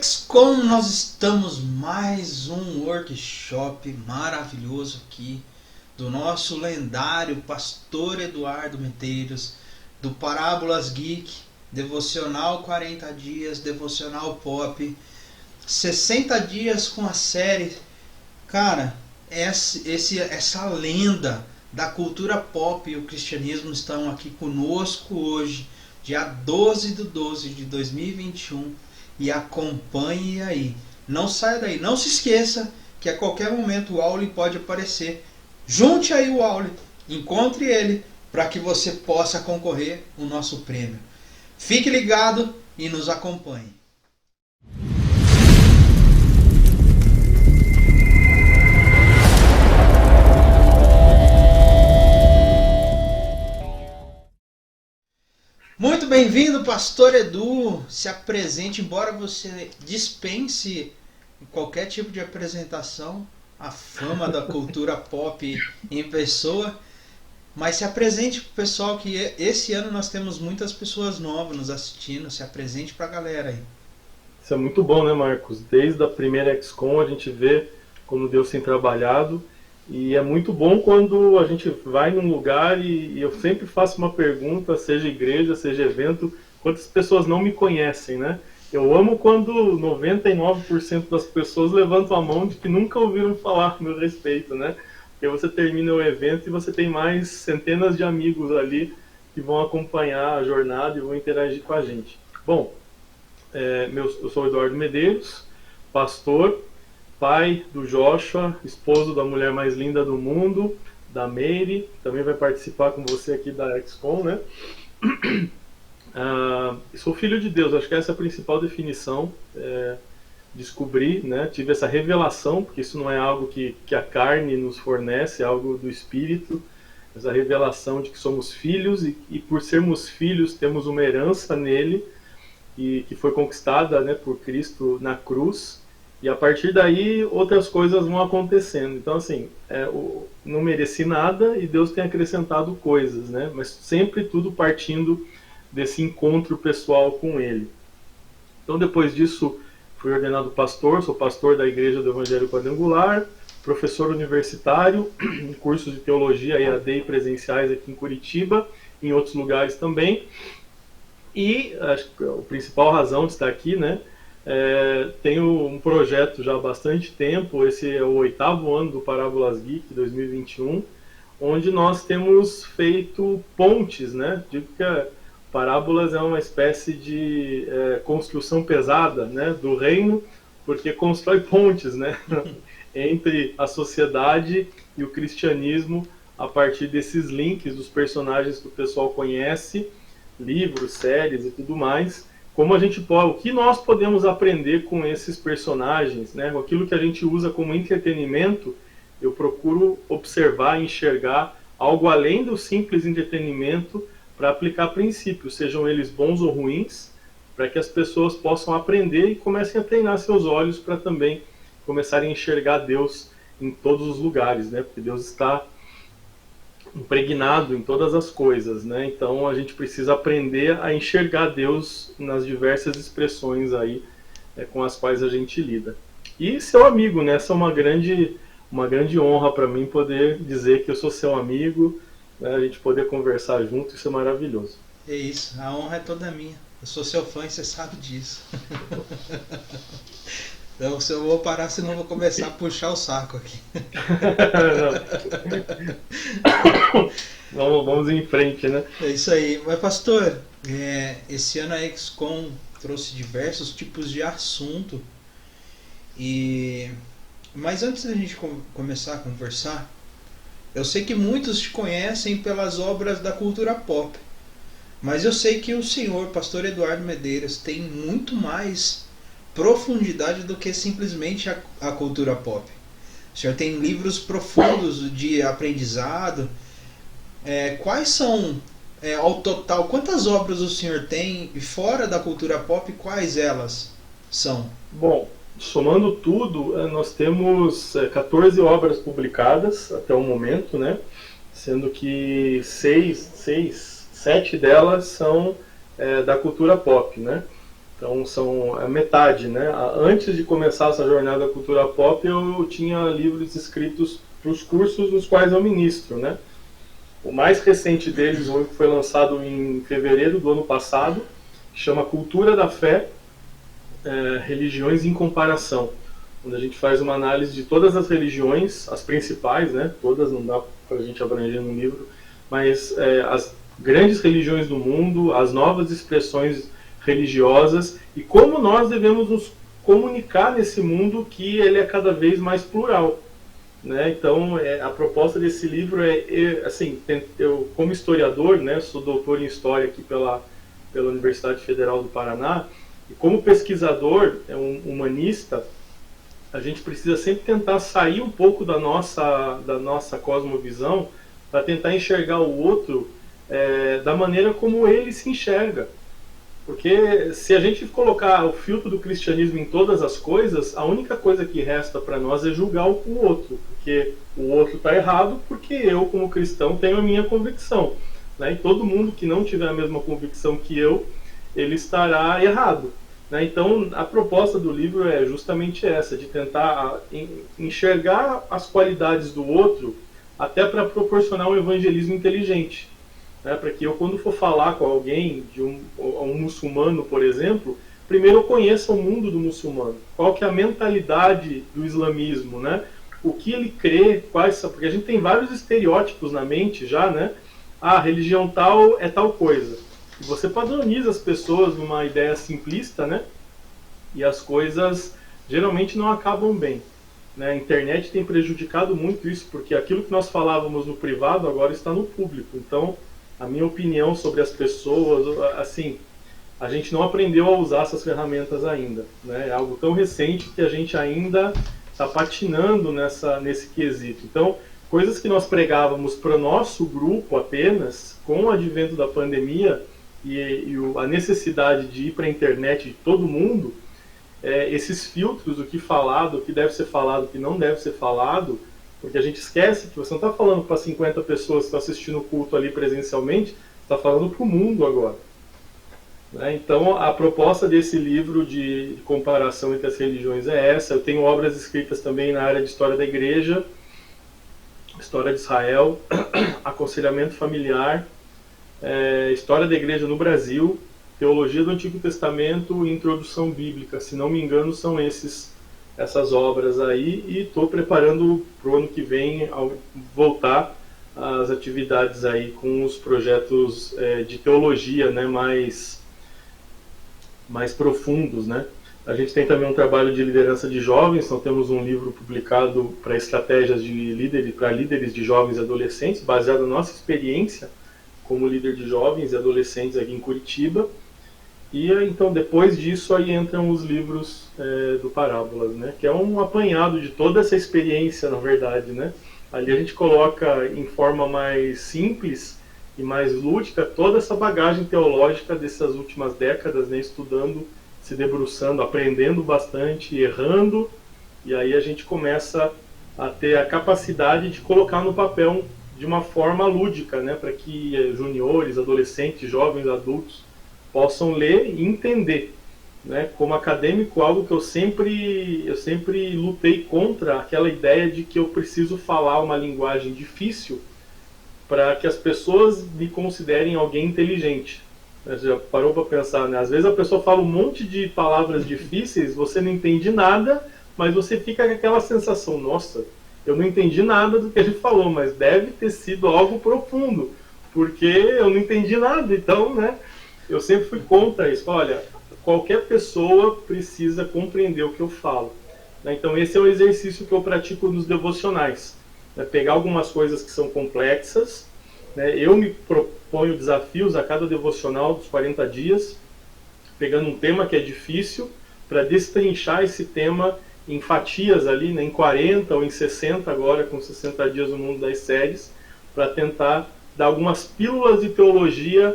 XCOM, nós estamos mais um workshop maravilhoso aqui do nosso lendário pastor Eduardo Medeiros, do Parábolas Geek, Devocional 40 Dias, Devocional Pop, 60 dias com a série. Cara, essa lenda da cultura pop e o cristianismo estão aqui conosco hoje, dia 12/12/2021. E acompanhe aí. Não saia daí. Não se esqueça que a qualquer momento o Auli pode aparecer. Junte aí o Auli. Encontre ele para que você possa concorrer ao nosso prêmio. Fique ligado e nos acompanhe. Muito bem-vindo, Pastor Edu. Se apresente, embora você dispense qualquer tipo de apresentação, a fama da cultura pop em pessoa, mas se apresente para o pessoal que esse ano nós temos muitas pessoas novas nos assistindo. Se apresente para a galera aí. Isso é muito bom, né, Marcos? Desde a primeira XCOM a gente vê como Deus tem trabalhado. E é muito bom quando a gente vai num lugar e eu sempre faço uma pergunta, seja igreja, seja evento, quantas pessoas não me conhecem, né? Eu amo quando 99% das pessoas levantam a mão de que nunca ouviram falar a meu respeito, né? Porque você termina o evento e você tem mais centenas de amigos ali que vão acompanhar a jornada e vão interagir com a gente. Bom, eu sou o Eduardo Medeiros, pastor, pai do Joshua, esposo da mulher mais linda do mundo, da Meire, também vai participar com você aqui da XCOM, né? Sou filho de Deus, acho que essa é a principal definição. Descobri, né? Tive essa revelação, porque isso não é algo que a carne nos fornece, é algo do Espírito, essa revelação de que somos filhos e por sermos filhos temos uma herança nele, e que foi conquistada, né, por Cristo na cruz. E a partir daí outras coisas vão acontecendo. Então assim, não mereci nada e Deus tem acrescentado coisas, né? Mas sempre tudo partindo desse encontro pessoal com Ele. Então depois disso fui ordenado pastor, sou pastor da Igreja do Evangelho Quadrangular, professor universitário em cursos de teologia EAD e presenciais aqui em Curitiba, em outros lugares também. E acho que a principal razão de estar aqui, né? Tenho um projeto já há bastante tempo, esse é o 8º ano do Parábolas Geek 2021, onde nós temos feito pontes, né? Digo que a Parábolas é uma espécie de construção pesada, né, do reino, porque constrói pontes, né, entre a sociedade e o cristianismo a partir desses links dos personagens que o pessoal conhece, livros, séries e tudo mais. Como a gente pode, o que nós podemos aprender com esses personagens, né? Aquilo que a gente usa como entretenimento, eu procuro observar e enxergar algo além do simples entretenimento para aplicar princípios, sejam eles bons ou ruins, para que as pessoas possam aprender e comecem a treinar seus olhos para também começarem a enxergar Deus em todos os lugares, né? Porque Deus está impregnado em todas as coisas, né? Então a gente precisa aprender a enxergar Deus nas diversas expressões aí com as quais a gente lida. E seu amigo, né? Essa é uma grande honra para mim poder dizer que eu sou seu amigo, né? A gente poder conversar junto, isso é maravilhoso. É isso, a honra é toda minha. Eu sou seu fã e você sabe disso. Então, se eu vou parar, senão eu vou começar a puxar o saco aqui. Vamos em frente, né? É isso aí. Mas, pastor, esse ano a XCOM trouxe diversos tipos de assunto. Mas antes da gente começar a conversar, eu sei que muitos te conhecem pelas obras da cultura pop. Mas eu sei que o senhor, pastor Eduardo Medeiros, tem muito mais profundidade do que simplesmente a cultura pop. O senhor tem livros profundos de aprendizado. Quais são, ao total, quantas obras o senhor tem fora da cultura pop, quais elas são? Bom, somando tudo, nós temos 14 obras publicadas até o momento, né? Sendo que 7 delas são da cultura pop, né? Então são a metade, né? Antes de começar essa jornada da cultura pop, eu tinha livros escritos para os cursos nos quais eu ministro, né? O mais recente deles foi lançado em fevereiro do ano passado, que chama Cultura da Fé, Religiões em Comparação, onde a gente faz uma análise de todas as religiões, as principais, né? Todas não dá para a gente abranger no livro, mas as grandes religiões do mundo, as novas expressões religiosas e como nós devemos nos comunicar nesse mundo que ele é cada vez mais plural, né? Então, a proposta desse livro assim, eu como historiador, né, sou doutor em História aqui pela Universidade Federal do Paraná, e como pesquisador, humanista, a gente precisa sempre tentar sair um pouco da nossa cosmovisão para tentar enxergar o outro da maneira como ele se enxerga. Porque se a gente colocar o filtro do cristianismo em todas as coisas, a única coisa que resta para nós é julgar o outro. Porque o outro está errado, porque eu, como cristão, tenho a minha convicção, né? E todo mundo que não tiver a mesma convicção que eu, ele estará errado, né? Então, a proposta do livro é justamente essa, de tentar enxergar as qualidades do outro, até para proporcionar um evangelismo inteligente. Para que eu, quando for falar com alguém, um muçulmano, por exemplo, primeiro eu conheça o mundo do muçulmano. Qual que é a mentalidade do islamismo, né? O que ele crê, porque a gente tem vários estereótipos na mente já, né? A religião tal é tal coisa. E você padroniza as pessoas numa ideia simplista, né? E as coisas geralmente não acabam bem, né? A internet tem prejudicado muito isso, porque aquilo que nós falávamos no privado agora está no público. Então, a minha opinião sobre as pessoas, assim, a gente não aprendeu a usar essas ferramentas ainda, né? É algo tão recente que a gente ainda está patinando nesse quesito. Então, coisas que nós pregávamos para o nosso grupo apenas, com o advento da pandemia e a necessidade de ir para a internet de todo mundo, esses filtros, o que falado, o que deve ser falado, o que não deve ser falado, porque a gente esquece que você não está falando para 50 pessoas que estão assistindo o culto ali presencialmente, está falando para o mundo agora, né? Então, a proposta desse livro de comparação entre as religiões é essa. Eu tenho obras escritas também na área de história da igreja, história de Israel, aconselhamento familiar, história da igreja no Brasil, teologia do Antigo Testamento e introdução bíblica. Se não me engano, são essas obras aí, e estou preparando para o ano que vem voltar às atividades aí com os projetos de teologia, né, mais profundos, né? A gente tem também um trabalho de liderança de jovens, então temos um livro publicado para estratégias para líderes de jovens e adolescentes, baseado na nossa experiência como líder de jovens e adolescentes aqui em Curitiba. E então, depois disso, aí entram os livros do Parábolas, né? Que é um apanhado de toda essa experiência, na verdade, né? Ali a gente coloca em forma mais simples e mais lúdica toda essa bagagem teológica dessas últimas décadas, né? Estudando, se debruçando, aprendendo bastante, errando, e aí a gente começa a ter a capacidade de colocar no papel de uma forma lúdica, né? Para que juniores, adolescentes, jovens, adultos possam ler e entender, né? Como acadêmico, algo que eu sempre lutei contra, aquela ideia de que eu preciso falar uma linguagem difícil para que as pessoas me considerem alguém inteligente. Você já parou para pensar, né? Às vezes a pessoa fala um monte de palavras difíceis, você não entende nada, mas você fica com aquela sensação, nossa, eu não entendi nada do que a gente falou, mas deve ter sido algo profundo, porque eu não entendi nada. Então, né? Eu sempre fui contra isso. Olha, qualquer pessoa precisa compreender o que eu falo, né? Então esse é o exercício que eu pratico nos devocionais, né? Pegar algumas coisas que são complexas, né? Eu me proponho desafios a cada devocional dos 40 dias, pegando um tema que é difícil, para destrinchar esse tema em fatias ali, né? Em 40 ou em 60 agora, com 60 dias no mundo das séries, para tentar dar algumas pílulas de teologia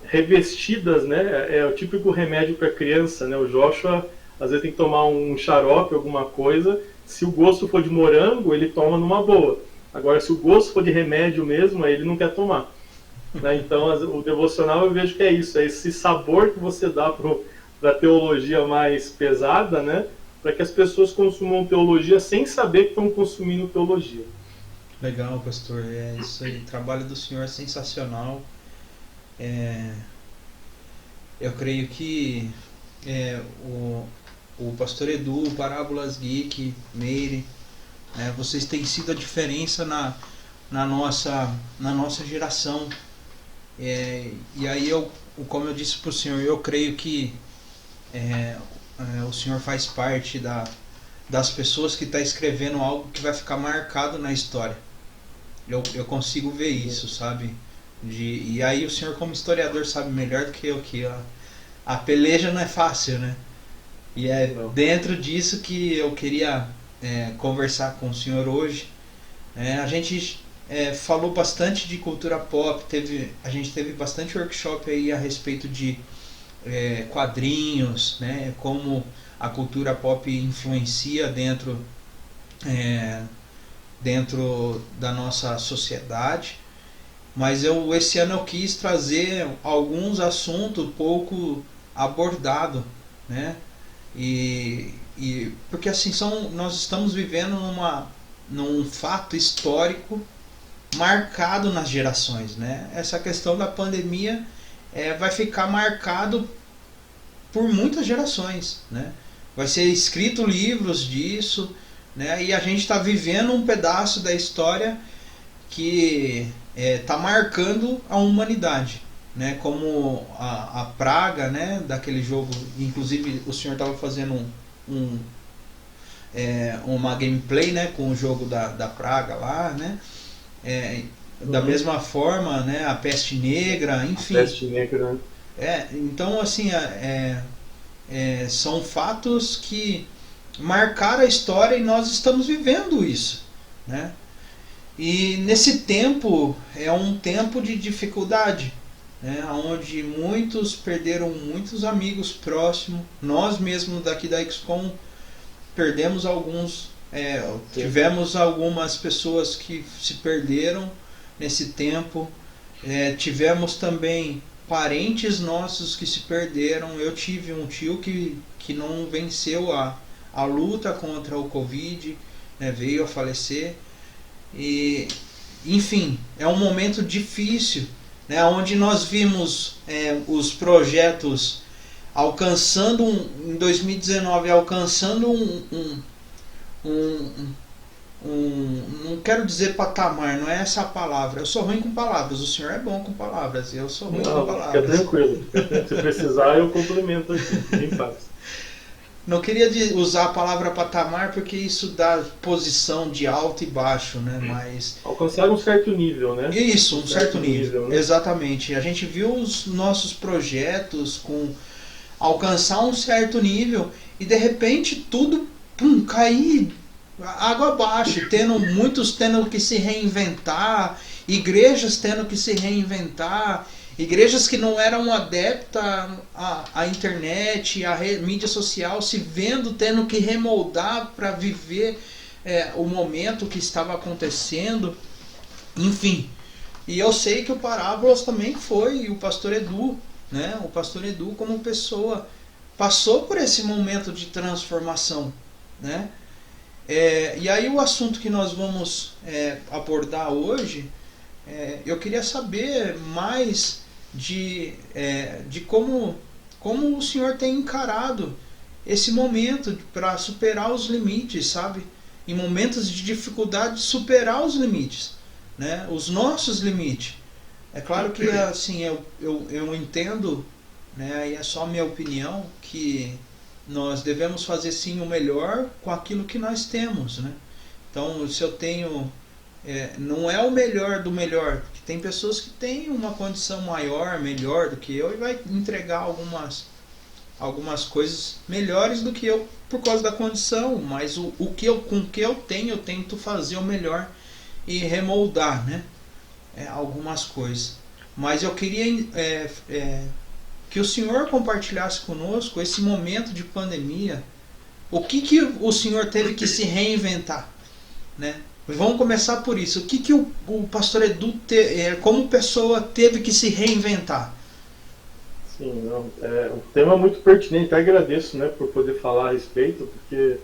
revestidas, né? É o típico remédio para criança, né? O Joshua às vezes tem que tomar um xarope, alguma coisa. Se o gosto for de morango, ele toma numa boa. Agora, se o gosto for de remédio mesmo, aí ele não quer tomar, né? Então, o devocional eu vejo que é isso, é esse sabor que você dá teologia mais pesada, né? Para que as pessoas consumam teologia sem saber que estão consumindo teologia. Legal, pastor. É isso aí. O trabalho do senhor é sensacional. Eu creio que o pastor Edu, o Parábolas Geek, Meire, vocês têm sido a diferença na nossa geração. E aí como eu disse para o senhor, eu creio que o senhor faz parte das pessoas que está escrevendo algo que vai ficar marcado na história. Eu consigo ver isso, sabe? E aí o senhor, como historiador, sabe melhor do que eu que a peleja não é fácil, né? E é dentro disso que eu queria conversar com o senhor hoje. A gente falou bastante de cultura pop, a gente teve bastante workshop aí a respeito de quadrinhos, né? Como a cultura pop influencia dentro da nossa sociedade. Mas esse ano eu quis trazer alguns assuntos pouco abordados, né? Porque assim nós estamos vivendo num fato histórico marcado nas gerações, né? Essa questão da pandemia vai ficar marcado por muitas gerações, né? Vai ser escrito livros disso, né? E a gente está vivendo um pedaço da história que está marcando a humanidade, né? Como a praga, né? Daquele jogo. Inclusive o senhor estava fazendo uma gameplay, né? Com o jogo da praga lá, né? Da mesma forma, né? A peste negra, enfim. A peste negra. Então assim são fatos que marcaram a história e nós estamos vivendo isso, né? E nesse tempo é um tempo de dificuldade, né? Onde muitos perderam muitos amigos próximos. Nós mesmos daqui da XCOM perdemos alguns, tivemos algumas pessoas que se perderam nesse tempo. Tivemos também parentes nossos que se perderam. Eu tive um tio que não venceu a luta contra o Covid, né? Veio a falecer. E, enfim, é um momento difícil, né? Onde nós vimos os projetos alcançando em 2019 alcançando não quero dizer patamar, não é essa a palavra. Eu sou ruim com palavras, o senhor é bom com palavras, eu sou ruim com palavras. Fica tranquilo, se precisar eu complemento aqui, quem faz. Não queria usar a palavra patamar porque isso dá posição de alto e baixo, né? Mas alcançar um certo nível, né? Isso, um certo nível, né? Exatamente. A gente viu os nossos projetos alcançar um certo nível e de repente tudo cair água abaixo, muitos tendo que se reinventar, igrejas tendo que se reinventar. Igrejas que não eram adeptas à internet, à mídia social, se vendo, tendo que remoldar para viver o momento que estava acontecendo. Enfim, e eu sei que o Parábolas também foi, e o pastor Edu, né? O pastor Edu como pessoa passou por esse momento de transformação, né? E aí o assunto que nós vamos abordar hoje, eu queria saber mais de como o senhor tem encarado esse momento para superar os limites, sabe? Em momentos de dificuldade, superar os limites, né? Os nossos limites. É claro que assim eu entendo, né? E é só minha opinião, que nós devemos fazer sim o melhor com aquilo que nós temos, né? Então, se eu tenho não é o melhor do melhor, porque tem pessoas que têm uma condição maior, melhor do que eu, e vai entregar algumas coisas melhores do que eu por causa da condição, mas com o que eu tenho, eu tento fazer o melhor e remoldar, né? Algumas coisas. Mas eu queria que o senhor compartilhasse conosco esse momento de pandemia, o que o senhor teve que se reinventar, né? Vamos começar por isso. O que o pastor Edu, como pessoa, teve que se reinventar? Sim, não, é um tema muito pertinente. Eu agradeço, né, por poder falar a respeito, porque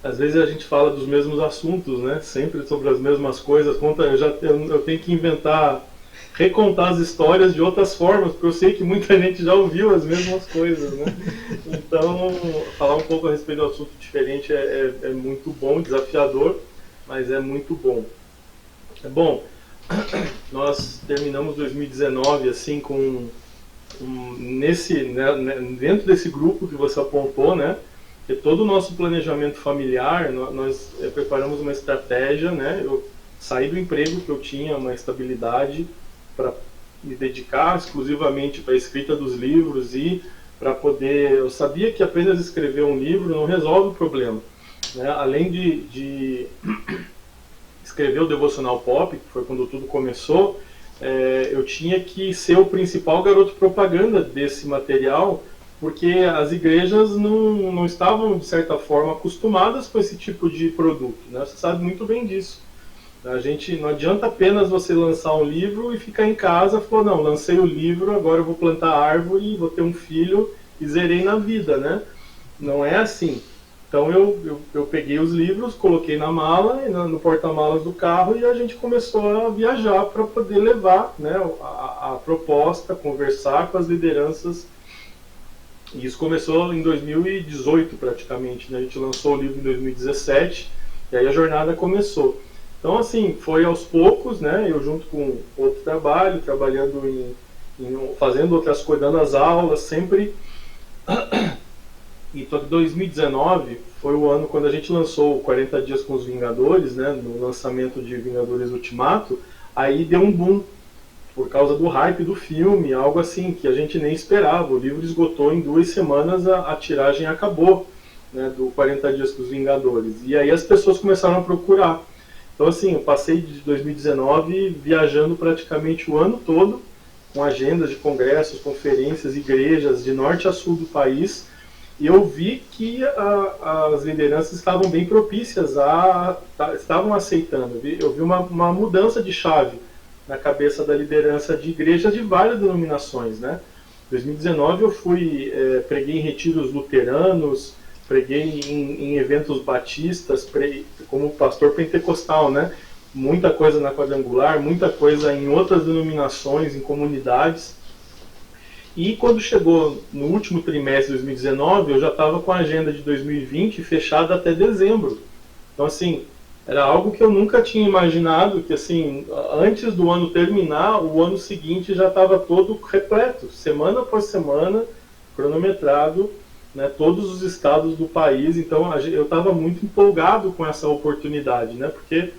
às vezes a gente fala dos mesmos assuntos, né, sempre sobre as mesmas coisas. Eu tenho que inventar, recontar as histórias de outras formas, porque eu sei que muita gente já ouviu as mesmas coisas, né? Então, falar um pouco a respeito do assunto diferente é muito bom, desafiador, mas é muito bom. É bom, nós terminamos 2019 assim dentro desse grupo que você apontou, né? Que todo o nosso planejamento familiar, nós preparamos uma estratégia, né? Eu saí do emprego que eu tinha, uma estabilidade para me dedicar exclusivamente para a escrita dos livros e para poder. Eu sabia que apenas escrever um livro não resolve o problema, né? Além de escrever o Devocional Pop, que foi quando tudo começou, eu tinha que ser o principal garoto propaganda desse material, porque as igrejas não estavam, de certa forma, acostumadas com esse tipo de produto, né? Você sabe muito bem disso. Não adianta apenas você lançar um livro e ficar em casa e falar, não, lancei o livro, agora eu vou plantar árvore, vou ter um filho e zerei na vida, né? Não é assim. Então eu peguei os livros, coloquei na mala, no porta-malas do carro e a gente começou a viajar para poder levar, né, a proposta, conversar com as lideranças. E isso começou em 2018 praticamente, né? A gente lançou o livro em 2017 e aí a jornada começou. Então assim, foi aos poucos, né? Eu junto com outro trabalho, trabalhando fazendo outras coisas, dando as aulas, sempre. E 2019 foi o ano quando a gente lançou 40 Dias com os Vingadores, né, no lançamento de Vingadores Ultimato, aí deu um boom, por causa do hype do filme, algo assim, que a gente nem esperava. O livro esgotou em 2 semanas, a tiragem acabou, né, do 40 Dias com os Vingadores. E aí as pessoas começaram a procurar. Então assim, eu passei de 2019 viajando praticamente o ano todo, com agendas de congressos, conferências, igrejas, de norte a sul do país. E eu vi que as lideranças estavam bem propícias, estavam aceitando. Eu vi uma mudança de chave na cabeça da liderança de igrejas de várias denominações, né? Em 2019 eu preguei em retiros luteranos, preguei em eventos batistas, como pastor pentecostal, né? Muita coisa na quadrangular, muita coisa em outras denominações, em comunidades. E quando chegou no último trimestre de 2019, eu já estava com a agenda de 2020 fechada até dezembro. Então, assim, era algo que eu nunca tinha imaginado, que assim, antes do ano terminar, o ano seguinte já estava todo repleto, semana após semana, cronometrado, né, todos os estados do país. Então, eu estava muito empolgado com essa oportunidade, né, porque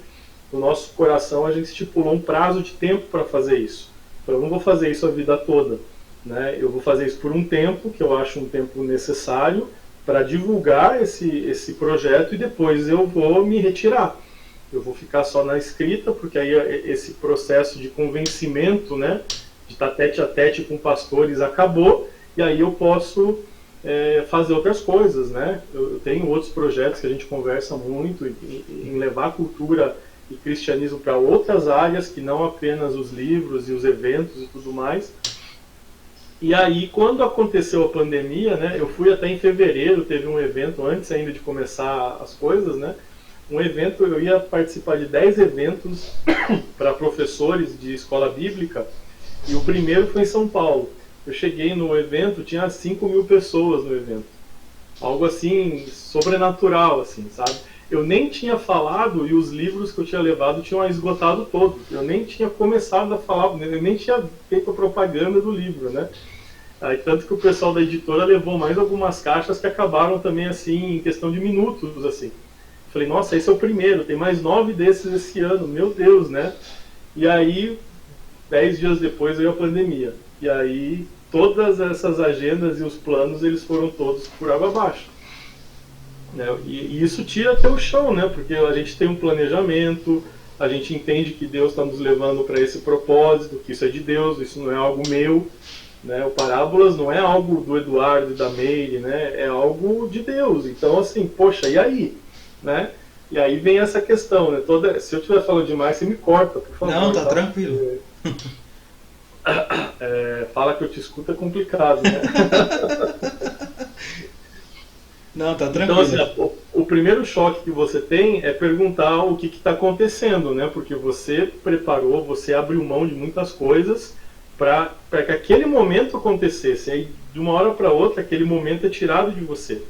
no nosso coração a gente estipulou um prazo de tempo para fazer isso. Então, eu não vou fazer isso a vida toda. Né? Eu vou fazer isso por um tempo, que eu acho um tempo necessário, para divulgar esse projeto e depois eu vou me retirar. Eu vou ficar só na escrita, porque aí esse processo de convencimento, né, de estar tete a tete com pastores acabou, e aí eu posso fazer outras coisas. Né? Eu tenho outros projetos que a gente conversa muito em levar a cultura e cristianismo para outras áreas, que não apenas os livros e os eventos e tudo mais. E aí, quando aconteceu a pandemia, né, eu fui até em fevereiro, teve um evento, antes ainda de começar as coisas, né, um evento, eu ia participar de 10 eventos para professores de escola bíblica, e o primeiro foi em São Paulo. Eu cheguei no evento, tinha 5.000 pessoas no evento. Algo assim, sobrenatural, assim, sabe? Eu nem tinha falado e os livros que eu tinha levado tinham esgotado todos. Eu nem tinha começado a falar, eu nem tinha feito a propaganda do livro, né? Aí, tanto que o pessoal da editora levou mais algumas caixas que acabaram também, assim, em questão de minutos, assim. Falei, nossa, esse é o primeiro, tem mais 9 desses esse ano, meu Deus, né? E aí, 10 dias depois veio a pandemia. E aí, todas essas agendas e os planos, eles foram todos por água abaixo. Né? E isso tira até o chão, né? Porque a gente tem um planejamento, a gente entende que Deus está nos levando para esse propósito, que isso é de Deus, isso não é algo meu. Né? O Parábolas não é algo do Eduardo e da Meire, né? É algo de Deus. Então, assim, poxa, e aí? Né? E aí vem essa questão, né? Se eu estiver falando demais, você me corta, por favor. Não, tá tranquilo. Fala que eu te escuto é complicado, né? Não, tá Então, assim, tranquilo. o primeiro choque que você tem é perguntar o que está acontecendo, né? Porque você preparou, você abriu mão de muitas coisas para que aquele momento acontecesse. Aí, de uma hora para outra, aquele momento é tirado de você.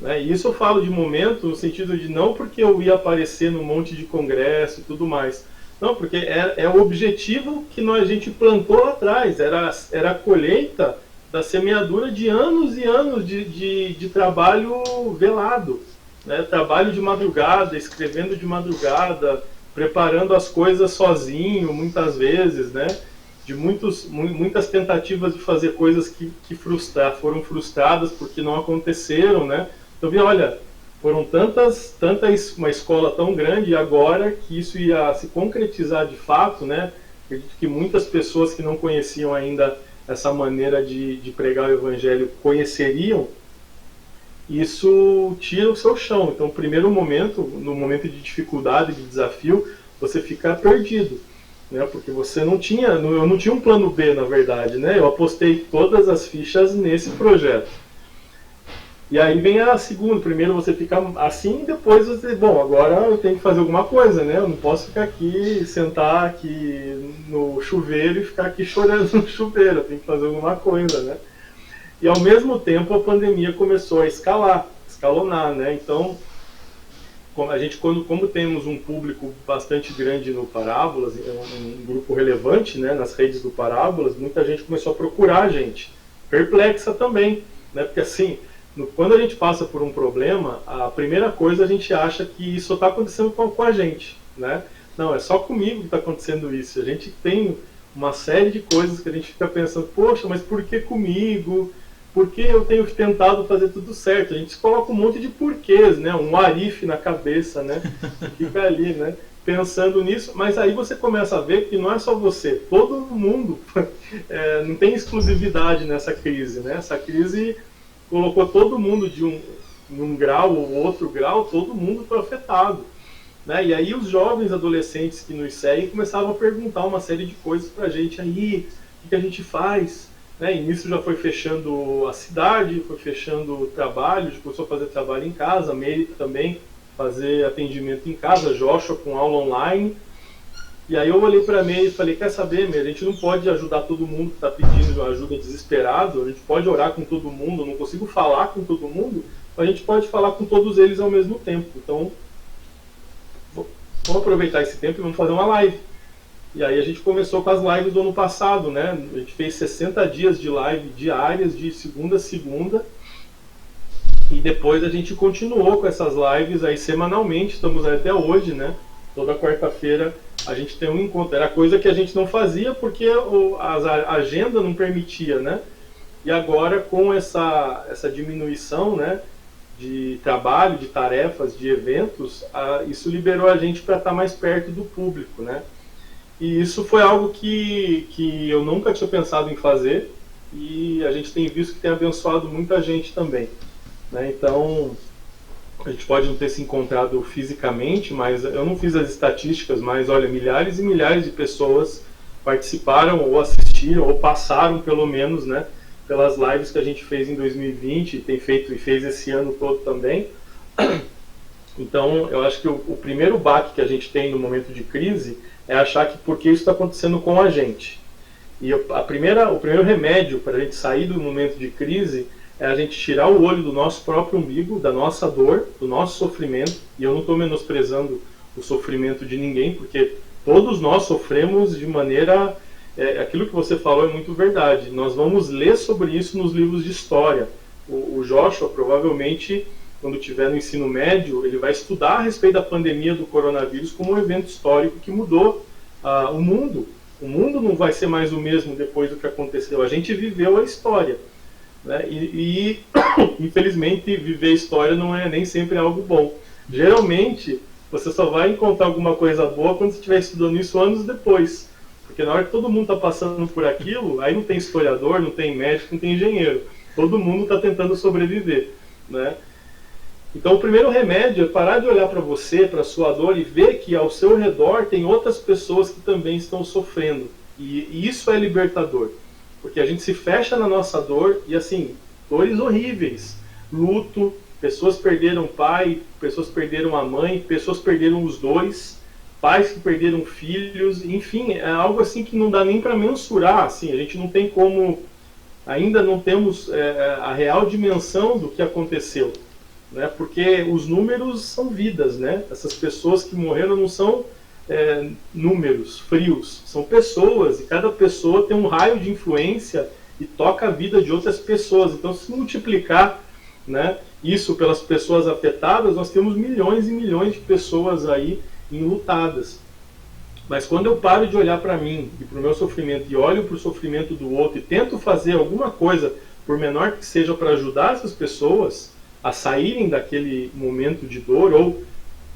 Né? E isso eu falo de momento no sentido de não porque eu ia aparecer num monte de congresso e tudo mais. Não, porque é o objetivo que a gente plantou lá atrás. Era a colheita da semeadura de anos e anos de trabalho velado. Né? Trabalho de madrugada, escrevendo de madrugada, preparando as coisas sozinho, muitas vezes, né? De muitas tentativas de fazer coisas que foram frustradas porque não aconteceram, né? Então, vi, olha, foram uma escola tão grande agora que isso ia se concretizar de fato, né? Acredito que muitas pessoas que não conheciam ainda essa maneira de pregar o evangelho conheceriam. Isso tira o seu chão. Então, no primeiro momento, no momento de dificuldade, de desafio, você fica perdido, né? Porque você não tinha, eu não tinha um plano B, na verdade, né? Eu apostei todas as fichas nesse projeto. E aí vem a segunda. Primeiro você fica assim, depois você, bom, agora eu tenho que fazer alguma coisa, né? Eu não posso ficar aqui, sentar aqui no chuveiro e ficar aqui chorando no chuveiro. Eu tenho que fazer alguma coisa, né? E ao mesmo tempo a pandemia começou a escalonar, né? Então, como temos um público bastante grande no Parábolas, um grupo relevante, né, nas redes do Parábolas, muita gente começou a procurar a gente, perplexa também, né? Porque assim, quando a gente passa por um problema, a primeira coisa a gente acha que isso está acontecendo com a gente, né? Não, é só comigo que está acontecendo isso. A gente tem uma série de coisas que a gente fica pensando, poxa, mas por que comigo? Por que eu tenho tentado fazer tudo certo? A gente coloca um monte de porquês, né? Um arife na cabeça, né? E fica ali, né? Pensando nisso, mas aí você começa a ver que não é só você, todo mundo não tem exclusividade nessa crise, né? Essa crise colocou todo mundo num grau ou outro grau, todo mundo foi afetado. Né? E aí os jovens adolescentes que nos seguem começavam a perguntar uma série de coisas pra gente aí, o que a gente faz? Né? E nisso já foi fechando a cidade, foi fechando o trabalho, a gente começou a fazer trabalho em casa, a Meire também fazer atendimento em casa, Joshua com aula online. E aí eu olhei para a Meire e falei, quer saber, Meire, a gente não pode ajudar todo mundo que está pedindo ajuda desesperado, a gente pode orar com todo mundo, eu não consigo falar com todo mundo, mas a gente pode falar com todos eles ao mesmo tempo. Então, vamos aproveitar esse tempo e vamos fazer uma live. E aí a gente começou com as lives do ano passado, né? A gente fez 60 dias de live diárias, de segunda a segunda. E depois a gente continuou com essas lives aí semanalmente, estamos aí até hoje, né? Toda quarta-feira a gente tem um encontro. Era coisa que a gente não fazia porque a agenda não permitia, né? E agora com essa diminuição, né? De trabalho, de tarefas, de eventos, isso liberou a gente para estar mais perto do público, né? E isso foi algo que eu nunca tinha pensado em fazer e a gente tem visto que tem abençoado muita gente também. Né? Então, a gente pode não ter se encontrado fisicamente, mas eu não fiz as estatísticas, mas olha, milhares e milhares de pessoas participaram ou assistiram ou passaram pelo menos, né, pelas lives que a gente fez em 2020 e tem feito e fez esse ano todo também. Então, eu acho que o primeiro baque que a gente tem no momento de crise é achar que por que isso está acontecendo com a gente. E o primeiro remédio para a gente sair do momento de crise é a gente tirar o olho do nosso próprio umbigo, da nossa dor, do nosso sofrimento. E eu não estou menosprezando o sofrimento de ninguém, porque todos nós sofremos de maneira... aquilo que você falou é muito verdade. Nós vamos ler sobre isso nos livros de história. O Joshua provavelmente, quando estiver no ensino médio, ele vai estudar a respeito da pandemia do coronavírus como um evento histórico que mudou o mundo. O mundo não vai ser mais o mesmo depois do que aconteceu. A gente viveu a história. Né? Infelizmente, viver a história não é nem sempre algo bom. Geralmente, você só vai encontrar alguma coisa boa quando você estiver estudando isso anos depois. Porque na hora que todo mundo está passando por aquilo, aí não tem historiador, não tem médico, não tem engenheiro. Todo mundo está tentando sobreviver. Né? Então, o primeiro remédio é parar de olhar para você, para a sua dor e ver que ao seu redor tem outras pessoas que também estão sofrendo. E isso é libertador, porque a gente se fecha na nossa dor e assim, dores horríveis, luto, pessoas perderam pai, pessoas perderam a mãe, pessoas perderam os dois, pais que perderam filhos, enfim, é algo assim que não dá nem para mensurar, assim, a gente não tem como, ainda não temos a real dimensão do que aconteceu, né? Porque os números são vidas, né? Essas pessoas que morreram não são números frios, são pessoas, e cada pessoa tem um raio de influência e toca a vida de outras pessoas. Então, se multiplicar, né, isso pelas pessoas afetadas, nós temos milhões e milhões de pessoas aí enlutadas. Mas quando eu paro de olhar para mim e para o meu sofrimento e olho para o sofrimento do outro e tento fazer alguma coisa, por menor que seja, para ajudar essas pessoas a saírem daquele momento de dor, ou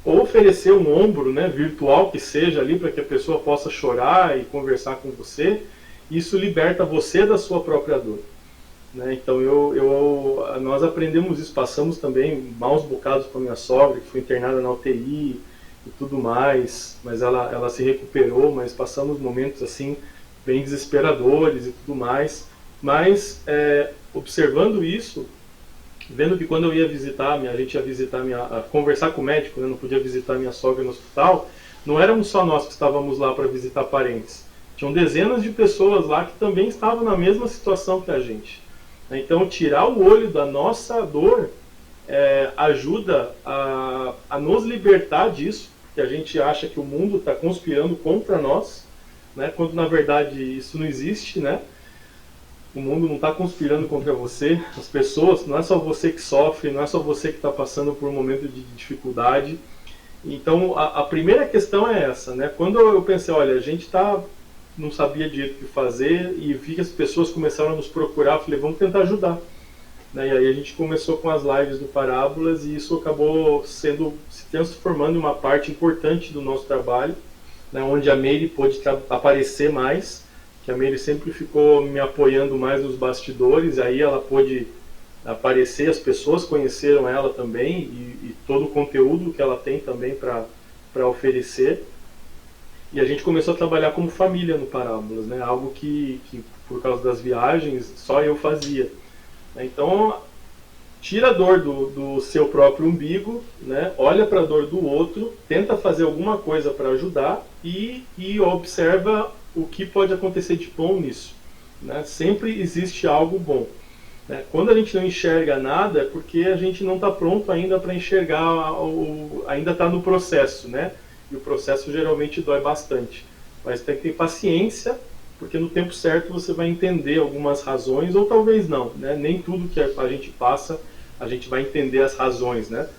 oferecer um ombro, né, virtual que seja ali, para que a pessoa possa chorar e conversar com você, isso liberta você da sua própria dor, né? Então nós aprendemos isso, passamos também maus bocados com a minha sogra, que foi internada na UTI e tudo mais, mas ela se recuperou, mas passamos momentos assim bem desesperadores e tudo mais. Mas observando isso, vendo que quando eu ia visitar, a gente ia visitar, conversar com o médico, né, não podia visitar minha sogra no hospital, não éramos só nós que estávamos lá para visitar parentes. Tinham dezenas de pessoas lá que também estavam na mesma situação que a gente. Então, tirar o olho da nossa dor ajuda a nos libertar disso, que a gente acha que o mundo está conspirando contra nós, né, quando na verdade isso não existe, né? O mundo não está conspirando contra você, as pessoas, não é só você que sofre, não é só você que está passando por um momento de dificuldade. Então, a primeira questão é essa, né? Quando eu pensei, olha, a gente não sabia direito o que fazer e vi que as pessoas começaram a nos procurar, falei, vamos tentar ajudar, né? E aí a gente começou com as lives do Parábolas e isso acabou se transformando em uma parte importante do nosso trabalho, né? Onde a Meire pôde aparecer mais, que a Meire sempre ficou me apoiando mais nos bastidores, aí ela pôde aparecer, as pessoas conheceram ela também e todo o conteúdo que ela tem também para oferecer. E a gente começou a trabalhar como família no Parábolas, né? Algo que por causa das viagens só eu fazia. Então, tira a dor do seu próprio umbigo, né? Olha para a dor do outro, tenta fazer alguma coisa para ajudar e observa o que pode acontecer de bom nisso, né? Sempre existe algo bom, né? Quando a gente não enxerga nada é porque a gente não está pronto ainda para enxergar, ainda está no processo, né? E o processo geralmente dói bastante, mas tem que ter paciência, porque no tempo certo você vai entender algumas razões, ou talvez não, né? Nem tudo que a gente passa a gente vai entender as razões, né?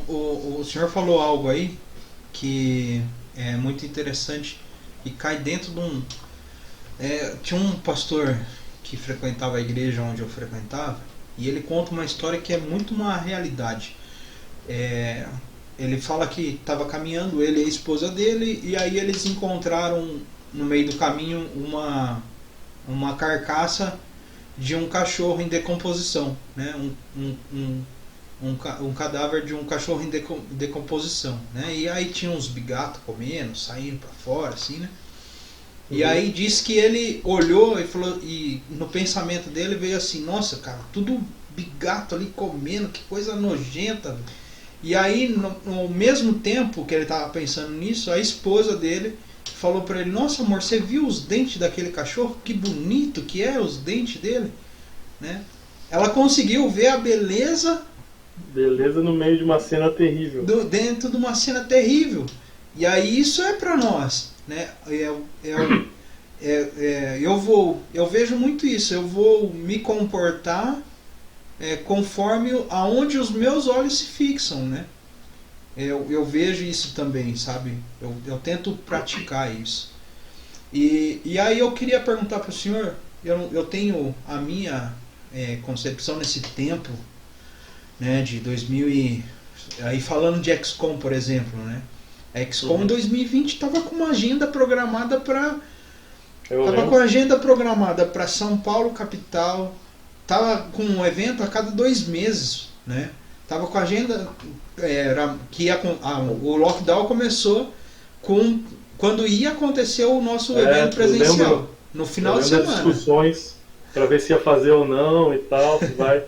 O senhor falou algo aí que é muito interessante e cai dentro de um... tinha um pastor que frequentava a igreja onde eu frequentava e ele conta uma história que é muito uma realidade. Ele fala que estava caminhando, ele e a esposa dele, e aí eles encontraram no meio do caminho uma carcaça de um cachorro em decomposição, né? Um cadáver de um cachorro em decomposição, né? E aí tinha uns bigatos comendo, saindo para fora, assim, né? E aí diz que ele olhou e falou, e no pensamento dele veio assim, nossa, cara, tudo bigato ali comendo, que coisa nojenta. E aí, no mesmo tempo que ele estava pensando nisso, a esposa dele falou para ele, nossa amor, você viu os dentes daquele cachorro? Que bonito que é os dentes dele, né? Ela conseguiu ver a beleza no meio de uma cena terrível, dentro de uma cena terrível. E aí isso é para nós, né? Eu vejo muito isso. Eu vou me comportar conforme aonde os meus olhos se fixam, né? Eu vejo isso também, sabe? Eu tento praticar isso. E aí eu queria perguntar para o senhor, eu tenho a minha concepção nesse tempo, né, de 2000 aí falando de XCOM, por exemplo, né? A XCOM em 2020 estava com uma agenda programada para São Paulo capital, tava com um evento a cada 2 meses, né? Tava com a agenda o lockdown começou com quando ia acontecer o nosso evento presencial, no final de semana. Discussões para ver se ia fazer ou não e tal, se vai.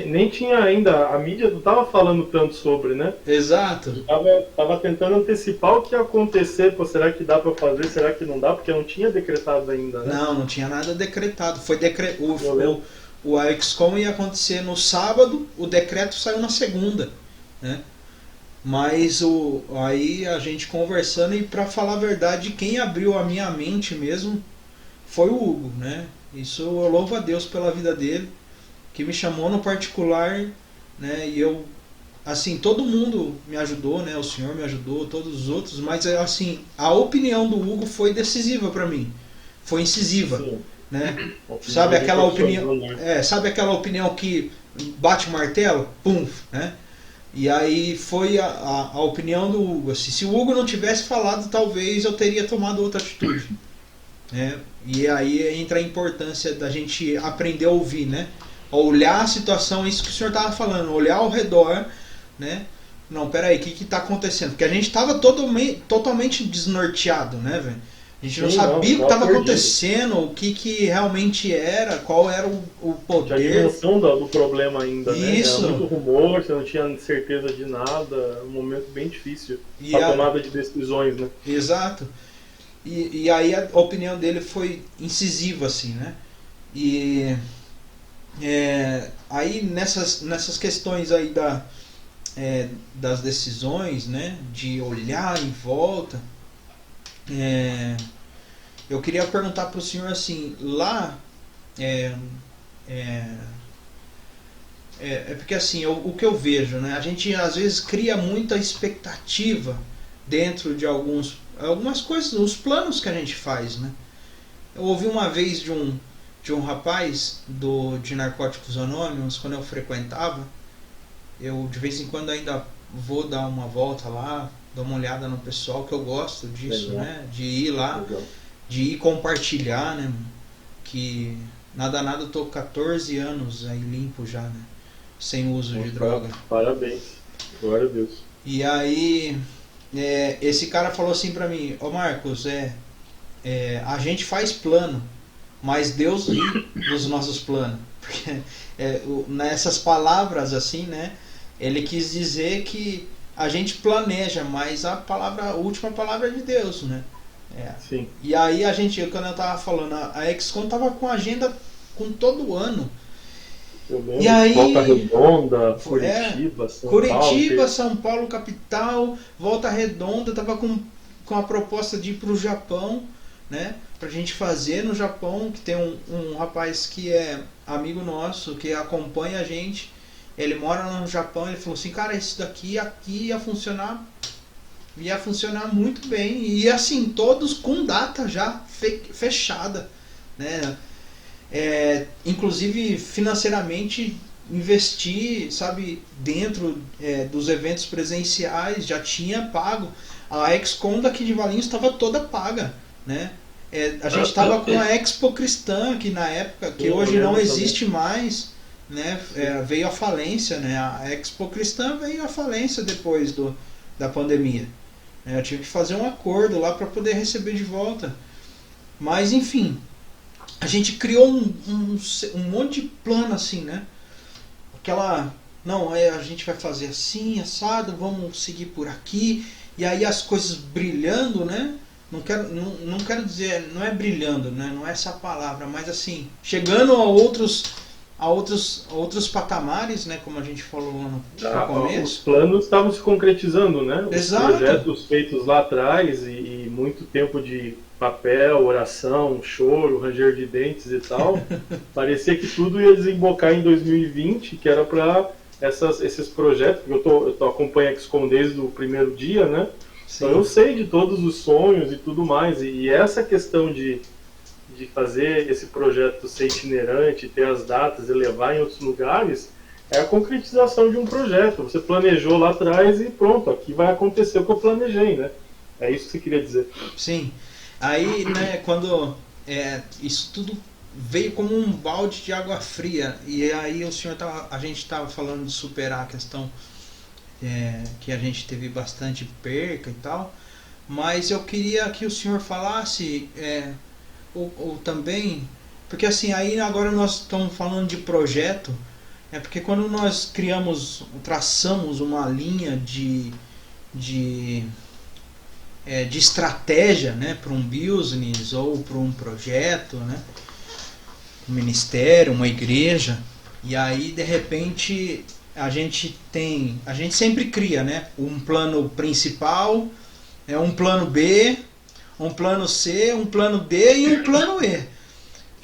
Nem tinha ainda, a mídia não estava falando tanto sobre, né? Exato. Tava tentando antecipar o que ia acontecer, pô, será que dá para fazer, será que não dá, porque não tinha decretado ainda, né? Não tinha nada decretado. Foi o XCOM ia acontecer no sábado, o decreto saiu na segunda, né? Mas aí a gente conversando, e para falar a verdade, quem abriu a minha mente mesmo foi o Hugo, né? Isso eu louvo a Deus pela vida dele, que me chamou no particular, né? E eu, assim, todo mundo me ajudou, né? O senhor me ajudou, todos os outros, mas assim, a opinião do Hugo foi decisiva para mim, foi incisiva. Sim. Né? Sabe aquela opinião, sabe aquela opinião que bate o martelo, pum, né? E aí foi a opinião do Hugo. Assim, se o Hugo não tivesse falado, talvez eu teria tomado outra atitude, né? E aí entra a importância da gente aprender a ouvir, né? Olhar a situação, isso que o senhor estava falando, olhar ao redor, né? Não, peraí, o que está acontecendo? Porque a gente estava totalmente desnorteado, né, velho? A gente não sabia o que estava acontecendo, o que realmente era, qual era o poder. A dimensão do problema ainda, isso. Né? Era muito rumor, você não tinha certeza de nada, um momento bem difícil para tomada de decisões, né? Exato. E aí a opinião dele foi incisiva, assim, né? E aí nessas questões aí das decisões, né? De olhar em volta, eu queria perguntar para o senhor assim, lá porque assim, o que eu vejo, né? A gente às vezes cria muita expectativa dentro de algumas coisas, os planos que a gente faz, né? Eu ouvi uma vez de um rapaz de Narcóticos Anônimos, quando eu frequentava, eu de vez em quando ainda vou dar uma volta lá, dar uma olhada no pessoal, que eu gosto disso, né? De ir lá, de ir compartilhar, né? Que nada, eu tô 14 anos aí limpo já, né? Sem uso de droga. Parabéns, glória a Deus. E aí, esse cara falou assim pra mim, ô Marcos, a gente faz plano, mas Deus ri dos nossos planos. Porque nessas palavras assim, né? Ele quis dizer que a gente planeja, mas a última palavra é de Deus, né? Sim. E aí quando eu tava falando, a XCOM tava com agenda com todo ano. E aí, Volta Redonda, Curitiba, São Paulo capital, Volta Redonda, tava com a proposta de ir pro Japão, né? Pra gente fazer no Japão, que tem um rapaz que é amigo nosso, que acompanha a gente. Ele mora no Japão, ele falou assim, cara, isso daqui aqui ia funcionar muito bem. E assim, todos com data já fechada, né? Inclusive financeiramente investir, sabe, dentro dos eventos presenciais, já tinha pago. A XCOM daqui de Valinhos estava toda paga, né? A gente estava com a Expo Cristã, que na época, que hoje não existe mais, né? Veio à falência, né? A Expo Cristã veio à falência depois da pandemia. Eu tive que fazer um acordo lá para poder receber de volta. Mas enfim, a gente criou um monte de plano assim, né? A gente vai fazer assim, assado, vamos seguir por aqui. E aí as coisas brilhando, né? Não quero dizer, não é brilhando, né? Não é essa palavra, mas assim, chegando a outros patamares, né? Como a gente falou lá no começo. Os planos estavam se concretizando, né? Exato. Os projetos feitos lá atrás e muito tempo de papel, oração, choro, ranger de dentes e tal. Parecia que tudo ia desembocar em 2020, que era para esses projetos, porque eu acompanho a XCOM desde o primeiro dia, né? Sim. Então eu sei de todos os sonhos e tudo mais, e essa questão de fazer esse projeto ser itinerante, ter as datas e levar em outros lugares, é a concretização de um projeto. Você planejou lá atrás e pronto, aqui vai acontecer o que eu planejei, né? É isso que você queria dizer. Sim. Aí, né, quando isso tudo veio como um balde de água fria, e aí a gente estava falando de superar a questão que a gente teve bastante perca e tal, mas eu queria que o senhor falasse, ou também, porque assim, aí agora nós estamos falando de projeto, porque quando nós traçamos uma linha de, de estratégia, né, para um business ou para um projeto, né, um ministério, uma igreja, e aí de repente a gente sempre cria, né, um plano principal, um plano B, um plano C, um plano D e um plano E. Sim.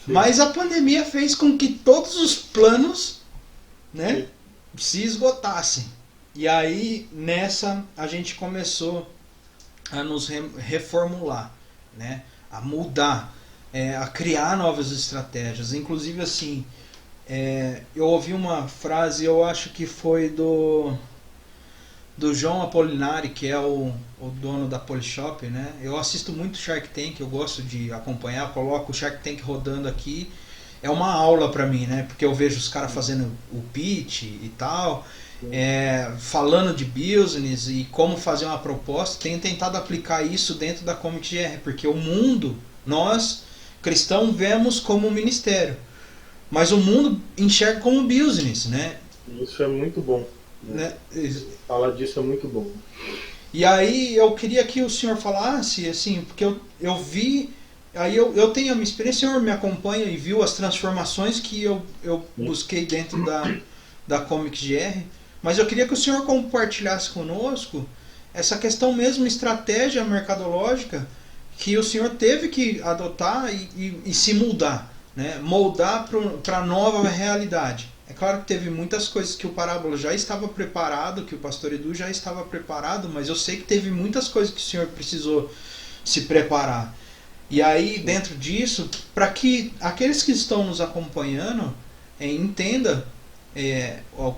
Mas a pandemia fez com que todos os planos, né, se esgotassem. E aí nessa a gente começou a nos reformular, né, a mudar, a criar novas estratégias. Inclusive assim, eu ouvi uma frase, eu acho que foi do João Apolinari, que é o dono da Polishop, né? Eu assisto muito Shark Tank, eu gosto de acompanhar, eu coloco o Shark Tank rodando aqui, é uma aula para mim, né? Porque eu vejo os caras fazendo o pitch e tal, falando de business e como fazer uma proposta. Tenho tentado aplicar isso dentro da Comic GR, porque o mundo, nós cristãos vemos como um ministério, mas o mundo enxerga como business, né? Isso é muito bom. Né? Falar disso é muito bom. E aí eu queria que o senhor falasse, assim, porque eu vi, aí eu tenho a minha experiência, o senhor me acompanha e viu as transformações que eu busquei dentro da Comic GR, mas eu queria que o senhor compartilhasse conosco essa questão mesmo, estratégia mercadológica, que o senhor teve que adotar e se mudar, né? Moldar para a nova realidade. É claro que teve muitas coisas que o Parábola já estava preparado, que o Pastor Edu já estava preparado, mas eu sei que teve muitas coisas que o senhor precisou se preparar. E aí, dentro disso, para que aqueles que estão nos acompanhando entendam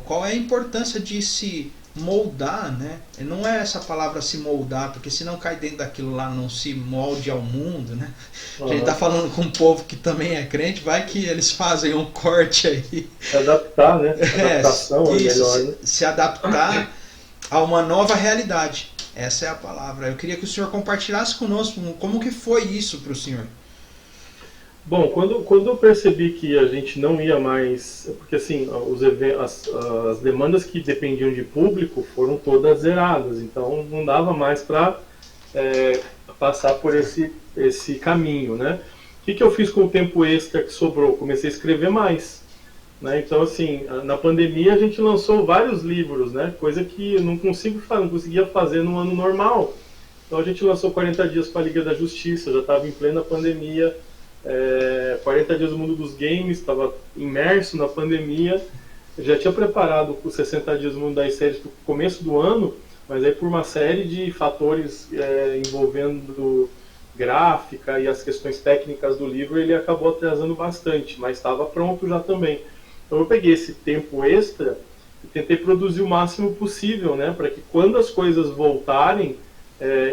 qual é a importância de se moldar, né? Não é essa palavra se moldar, porque senão cai dentro daquilo lá, não se molde ao mundo, né? A gente está falando com um povo que também é crente, vai que eles fazem um corte aí. Se adaptar, né? Adaptação é melhor, né? Se adaptar a uma nova realidade. Essa é a palavra. Eu queria que o senhor compartilhasse conosco como que foi isso para o senhor. Bom, quando eu percebi que a gente não ia mais, porque assim, as demandas que dependiam de público foram todas zeradas, então não dava mais para passar por esse caminho, né? O que eu fiz com o tempo extra que sobrou? Comecei a escrever mais, né? Então assim, na pandemia a gente lançou vários livros, né? Coisa que eu não conseguia fazer no ano normal. Então a gente lançou 40 dias para a Liga da Justiça, já estava em plena pandemia. 40 dias do mundo dos games, estava imerso na pandemia, já tinha preparado os 60 dias do mundo das séries para o começo do ano, mas aí por uma série de fatores envolvendo gráfica e as questões técnicas do livro, ele acabou atrasando bastante, mas estava pronto já também. Então eu peguei esse tempo extra e tentei produzir o máximo possível, né, para que quando as coisas voltarem,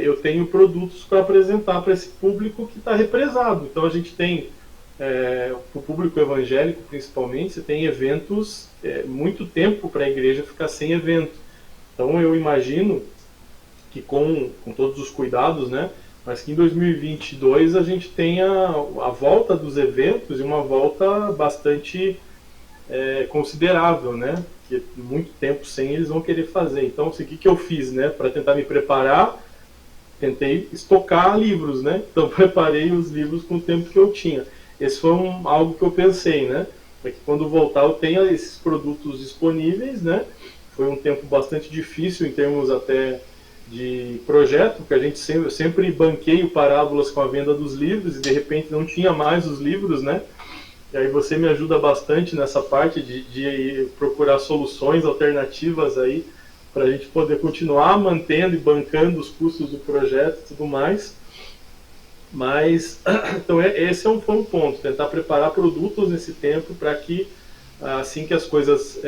eu tenho produtos para apresentar para esse público que está represado. Então a gente tem, o público evangélico principalmente, você tem eventos, muito tempo para a igreja ficar sem evento. Então eu imagino que com todos os cuidados, né, mas que em 2022 a gente tenha a volta dos eventos e uma volta bastante considerável, né, que muito tempo sem eles vão querer fazer. Então assim, o que eu fiz, né, para tentar me preparar? Tentei estocar livros, né? Então preparei os livros com o tempo que eu tinha. Esse foi algo que eu pensei, né? Para que quando voltar eu tenha esses produtos disponíveis, né? Foi um tempo bastante difícil em termos até de projeto, porque a gente sempre banquei o Parábolas com a venda dos livros e de repente não tinha mais os livros, né? E aí você me ajuda bastante nessa parte de procurar soluções alternativas aí, para a gente poder continuar mantendo e bancando os custos do projeto e tudo mais. Mas, então esse foi um ponto, tentar preparar produtos nesse tempo para que, assim que as coisas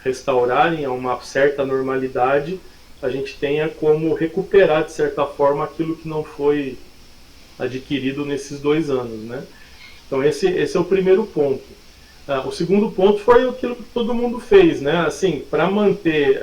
restaurarem a uma certa normalidade, a gente tenha como recuperar, de certa forma, aquilo que não foi adquirido nesses 2 anos, né? Então esse é o primeiro ponto. O segundo ponto foi aquilo que todo mundo fez, né? Assim, para manter,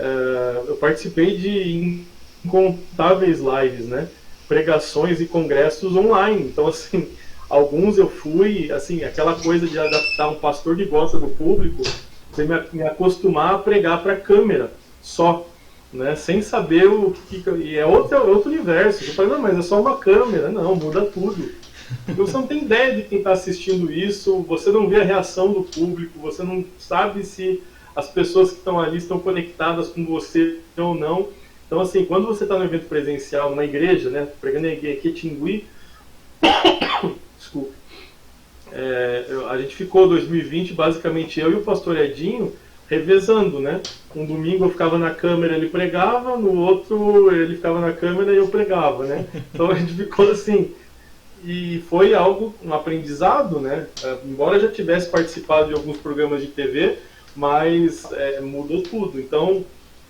eu participei de incontáveis lives, né? pregações e congressos online. Então, assim, alguns eu fui, assim, aquela coisa de adaptar um pastor que gosta do público, você me acostumar a pregar para a câmera só, né, sem saber o que... E é outro universo. Você fala, não, mas é só uma câmera. Não, muda tudo. Você não tem ideia de quem está assistindo isso, você não vê a reação do público, você não sabe se as pessoas que estão ali estão conectadas com você ou não. Então, assim, quando você está no evento presencial, numa igreja, né, pregando aqui em Tingui, desculpa, a gente ficou 2020, basicamente eu e o pastor Edinho, revezando, né? Um domingo eu ficava na câmera, ele pregava, no outro ele ficava na câmera e eu pregava, né? Então a gente ficou assim, e foi algo, um aprendizado, né? Embora eu já tivesse participado de alguns programas de TV, mas mudou tudo. Então,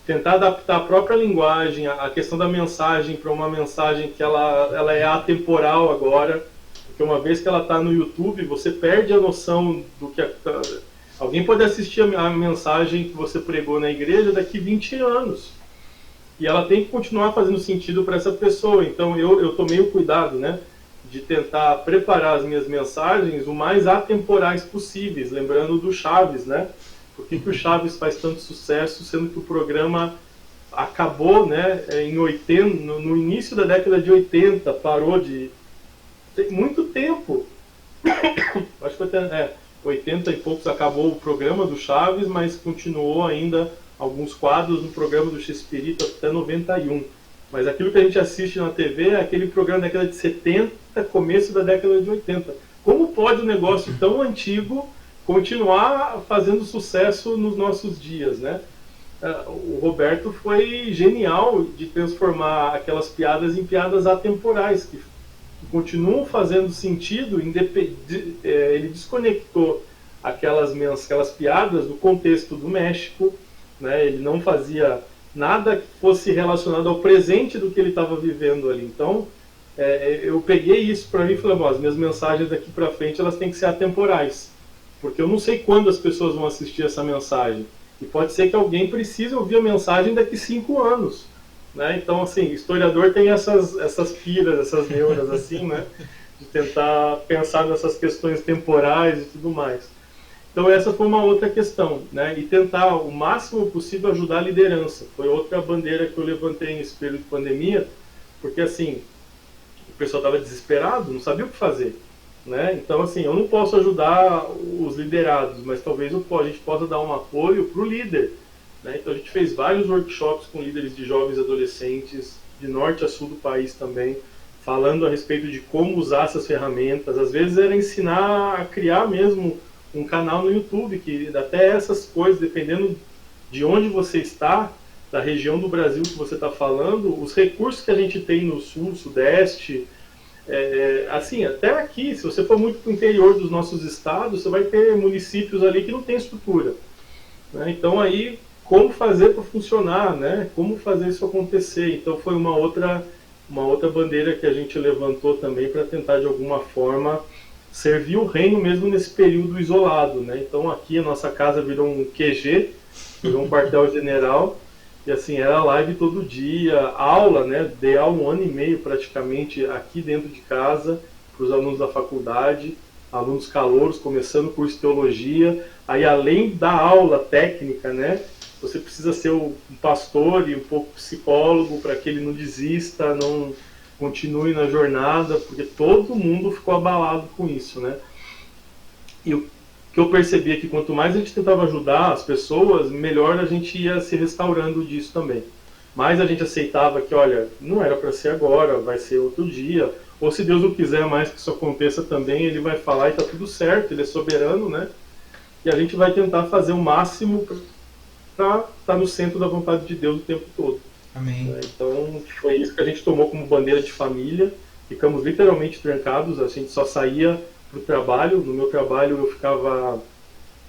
tentar adaptar a própria linguagem, a questão da mensagem para uma mensagem que ela é atemporal agora, porque uma vez que ela está no YouTube, você perde a noção do que... Alguém pode assistir a mensagem que você pregou na igreja daqui 20 anos. E ela tem que continuar fazendo sentido para essa pessoa. Então eu tomei o cuidado, né, de tentar preparar as minhas mensagens o mais atemporais possíveis, lembrando do Chaves, né? Por que o Chaves faz tanto sucesso, sendo que o programa acabou, né, em 80, no início da década de 80, parou de... Tem muito tempo. Acho que até 80 e poucos acabou o programa do Chaves, mas continuou ainda alguns quadros no programa do Chespirito até 91. Mas aquilo que a gente assiste na TV é aquele programa da década de 70, começo da década de 80. Como pode um negócio tão antigo continuar fazendo sucesso nos nossos dias, né? O Roberto foi genial de transformar aquelas piadas em piadas atemporais, que continuam fazendo sentido, ele desconectou aquelas piadas do contexto do México, né? Ele não fazia nada que fosse relacionado ao presente do que ele estava vivendo ali. Então, eu peguei isso para mim e falei, as minhas mensagens daqui para frente elas têm que ser atemporais, porque eu não sei quando as pessoas vão assistir essa mensagem, e pode ser que alguém precise ouvir a mensagem daqui 5 anos. Né? Então, assim, historiador tem essas piras, essas neuras, assim, né? De tentar pensar nessas questões temporais e tudo mais. Então, essa foi uma outra questão, né? E tentar, o máximo possível, ajudar a liderança. Foi outra bandeira que eu levantei nesse período de pandemia, porque, assim, o pessoal estava desesperado, não sabia o que fazer. Né? Então, assim, eu não posso ajudar os liderados, mas talvez a gente possa dar um apoio para o líder. Né? Então a gente fez vários workshops com líderes de jovens e adolescentes, de norte a sul do país também, falando a respeito de como usar essas ferramentas. Às vezes era ensinar a criar mesmo um canal no YouTube, que até essas coisas, dependendo de onde você está, da região do Brasil que você está falando, os recursos que a gente tem no sul, sudeste, assim, até aqui, se você for muito para o interior dos nossos estados, você vai ter municípios ali que não tem estrutura. Né? Então aí, como fazer para funcionar, né? Como fazer isso acontecer? Então foi uma outra bandeira que a gente levantou também para tentar de alguma forma servir o reino mesmo nesse período isolado, né? Então aqui a nossa casa virou um QG, virou um quartel-general, e assim, era live todo dia, aula, né? Dei aula 1 ano e meio praticamente aqui dentro de casa para os alunos da faculdade, alunos calouros, começando o curso de teologia. Aí além da aula técnica, né? Você precisa ser um pastor e um pouco psicólogo para que ele não desista, não continue na jornada, porque todo mundo ficou abalado com isso, né? E o que eu percebi é que quanto mais a gente tentava ajudar as pessoas, melhor a gente ia se restaurando disso também. Mas a gente aceitava que, olha, não era para ser agora, vai ser outro dia, ou se Deus não quiser mais que isso aconteça também, Ele vai falar e está tudo certo, Ele é soberano, né? E a gente vai tentar fazer o máximo para estar no centro da vontade de Deus o tempo todo. Amém. Então foi isso que a gente tomou como bandeira de família. Ficamos literalmente trancados, a gente só saía para o trabalho. No meu trabalho eu ficava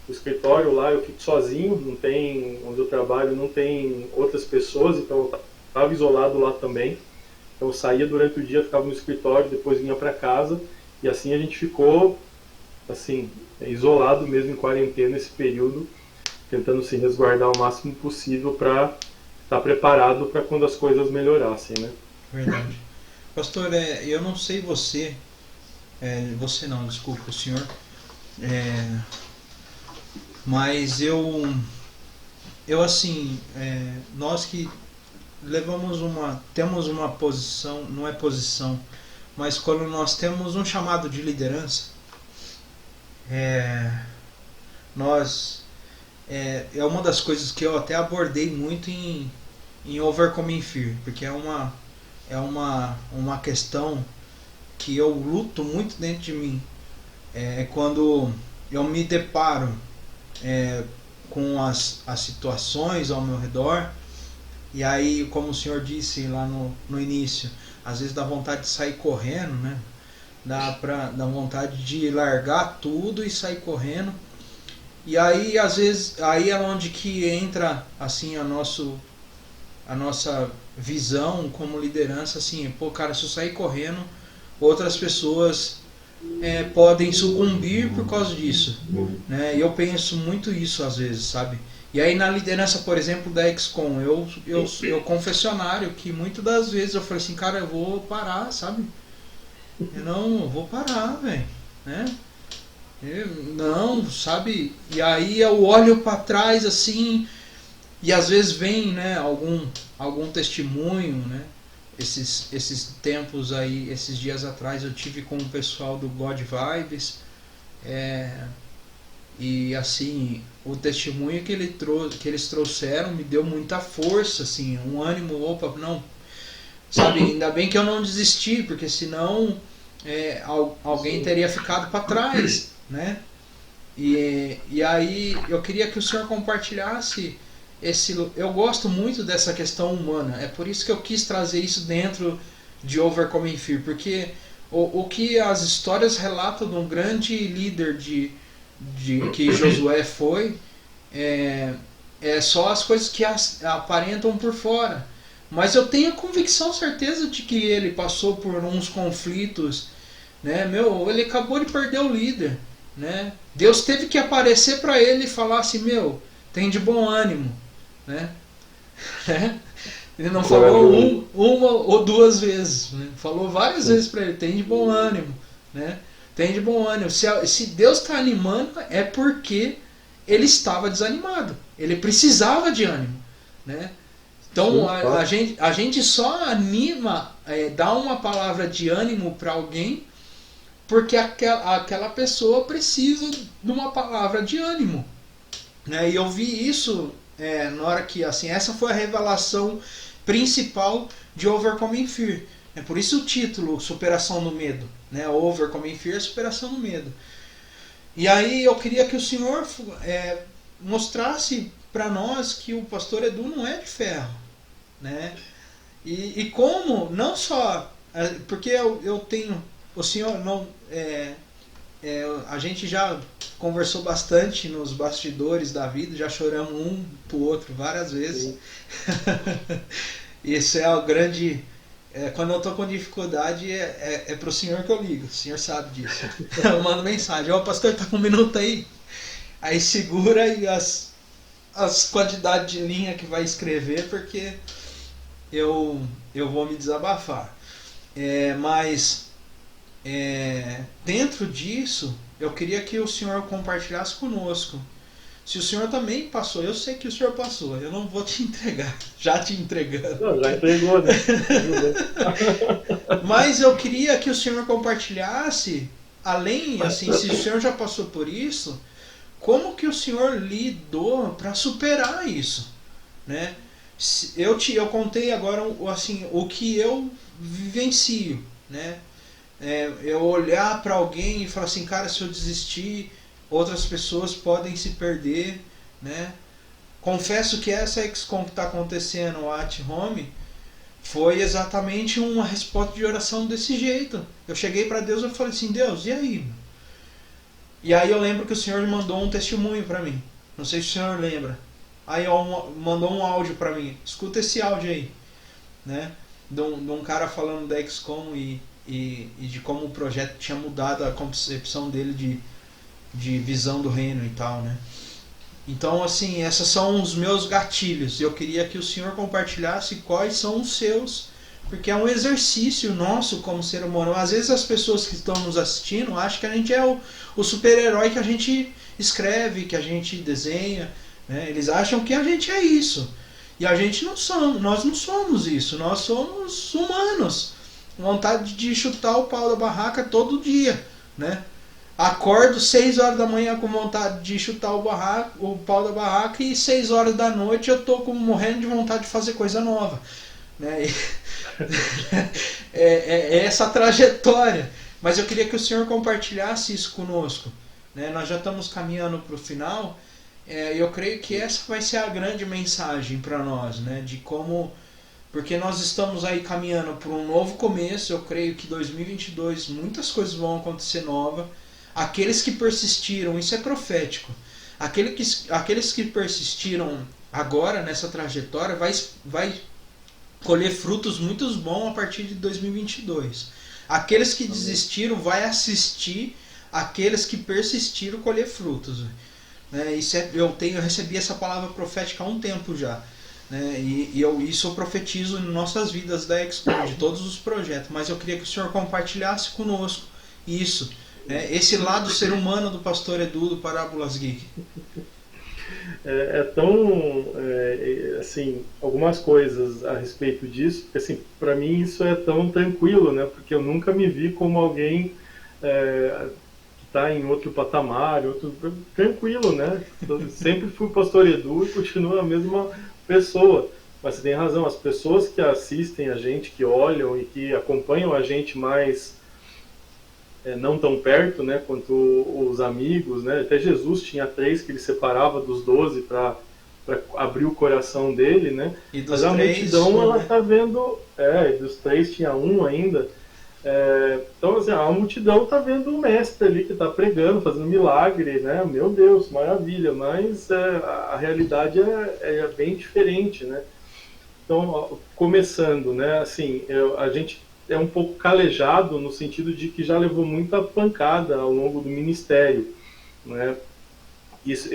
no escritório lá, eu fico sozinho, não tem, onde eu trabalho não tem outras pessoas, então eu estava isolado lá também. Então eu saía durante o dia, ficava no escritório, depois vinha para casa, e assim a gente ficou assim, isolado mesmo em quarentena nesse período, tentando se resguardar o máximo possível para estar preparado para quando as coisas melhorassem, né? Verdade. Pastor, eu não sei você, você não, desculpa, o senhor, mas eu assim, nós que temos uma posição, não é posição, mas quando nós temos um chamado de liderança, nós é uma das coisas que eu até abordei muito em Overcoming Fear, porque uma questão que eu luto muito dentro de mim. Quando eu me deparo com as situações ao meu redor, e aí, como o senhor disse lá no início, às vezes dá vontade de sair correndo, né? Dá vontade de largar tudo e sair correndo. E aí, às vezes, aí é onde que entra assim a nossa visão como liderança, assim, pô, cara, se eu sair correndo, outras pessoas podem sucumbir por causa disso, né? E eu penso muito isso às vezes, sabe? E aí na liderança, por exemplo, da XCOM, eu confessionário que muitas das vezes eu falei assim, cara, eu vou parar, sabe? Eu vou parar, velho, né? Não, sabe? E aí eu olho para trás assim, e às vezes vem, né, algum testemunho, né? Esses tempos aí, esses dias atrás eu tive com o pessoal do God Vibes, e assim, o testemunho que eles trouxeram me deu muita força, assim, um ânimo, opa, não, sabe, ainda bem que eu não desisti, porque senão alguém teria ficado para trás, né? E aí eu queria que o senhor compartilhasse eu gosto muito dessa questão humana, é por isso que eu quis trazer isso dentro de Overcoming Fear, porque o que as histórias relatam de um grande líder que Josué foi, é só as coisas que aparentam por fora, mas eu tenho a convicção, certeza de que ele passou por uns conflitos, né? Ele acabou de perder o líder, né? Deus teve que aparecer para ele e falar assim, tem de bom ânimo, né? Ele não falou uma ou duas vezes, né? Falou várias vezes para ele, tem de bom ânimo, né? Tem de bom ânimo. Se Deus está animando, é porque ele estava desanimado. Ele precisava de ânimo, né? Então a gente só anima, dá uma palavra de ânimo para alguém porque aquela pessoa precisa de uma palavra de ânimo, né? E eu vi isso na hora que, assim, essa foi a revelação principal de Overcoming Fear. É por isso o título, Superação no Medo, né? Overcoming Fear, Superação no Medo. E aí eu queria que o senhor mostrasse para nós que o pastor Edu não é de ferro, né? E como, não só, porque eu tenho, o senhor não, a gente já conversou bastante nos bastidores da vida, já choramos um pro outro várias vezes. Isso é o grande, quando eu tô com dificuldade é pro senhor que eu ligo, o senhor sabe disso. Eu mando mensagem, pastor, tá com um minuto aí segura e as quantidades de linha que vai escrever, porque eu vou me desabafar. Mas dentro disso, eu queria que o senhor compartilhasse conosco. Se o senhor também passou, eu sei que o senhor passou, eu não vou te entregar, já te entregando. Não, já entregou, né? Mas eu queria que o senhor compartilhasse, além, assim, se o senhor já passou por isso, como que o senhor lidou para superar isso, né? Eu contei agora, assim, o que eu vivencio, né? Eu olhar para alguém e falar assim, cara, se eu desistir, outras pessoas podem se perder, né? Confesso que essa XCOM que está acontecendo at home foi exatamente uma resposta de oração desse jeito. Eu cheguei para Deus e falei assim, Deus, e aí? E aí eu lembro que o Senhor mandou um testemunho para mim. Não sei se o Senhor lembra. Aí mandou um áudio para mim. Escuta esse áudio aí, né? De um cara falando da XCOM e de como o projeto tinha mudado a concepção dele de visão do reino e tal, né? Então, assim, esses são os meus gatilhos. Eu queria que o senhor compartilhasse quais são os seus porque é um exercício nosso como ser humano. Às vezes as pessoas que estão nos assistindo acham que a gente é o super-herói que a gente escreve, que a gente desenha, né? Eles acham que a gente é isso. E a gente não somos, nós não somos isso, nós somos humanos. Vontade de chutar o pau da barraca todo dia, né? Acordo 6 horas da manhã com vontade de chutar o pau da barraca e 6 horas da noite eu tô morrendo de vontade de fazer coisa nova, né? É essa trajetória. Mas eu queria que o senhor compartilhasse isso conosco, né? Nós já estamos caminhando para o final. Eu creio que essa vai ser a grande mensagem para nós, né? De como, porque nós estamos aí caminhando para um novo começo. Eu creio que 2022 muitas coisas vão acontecer novas. Aqueles que persistiram, isso é profético. Aqueles que persistiram agora nessa trajetória vai colher frutos muito bons a partir de 2022. Aqueles que desistiram vai assistir aqueles que persistiram colher frutos. Eu recebi essa palavra profética há um tempo já, né? Isso eu profetizo em nossas vidas da Expo, de todos os projetos. Mas eu queria que o senhor compartilhasse conosco isso, né? Esse lado ser humano do pastor Edu do Parábolas Geek. Assim, algumas coisas a respeito disso, porque assim, para mim isso é tão tranquilo, né? Porque eu nunca me vi como alguém que está em outro patamar, tranquilo, né? Eu sempre fui o pastor Edu e continuo a mesma pessoa. Mas você tem razão, as pessoas que assistem a gente, que olham e que acompanham a gente mais não tão perto, né, quanto os amigos, né? Até Jesus tinha 3 que ele separava dos 12 para abrir o coração dele, né? E dos mas a 3, multidão ela está vendo, dos 3 tinha um ainda. Então assim, a multidão está vendo o mestre ali que está pregando, fazendo milagre, né? Meu Deus, maravilha, mas a realidade é bem diferente, né? Então, começando, né? Assim, a gente é um pouco calejado no sentido de que já levou muita pancada ao longo do ministério, né?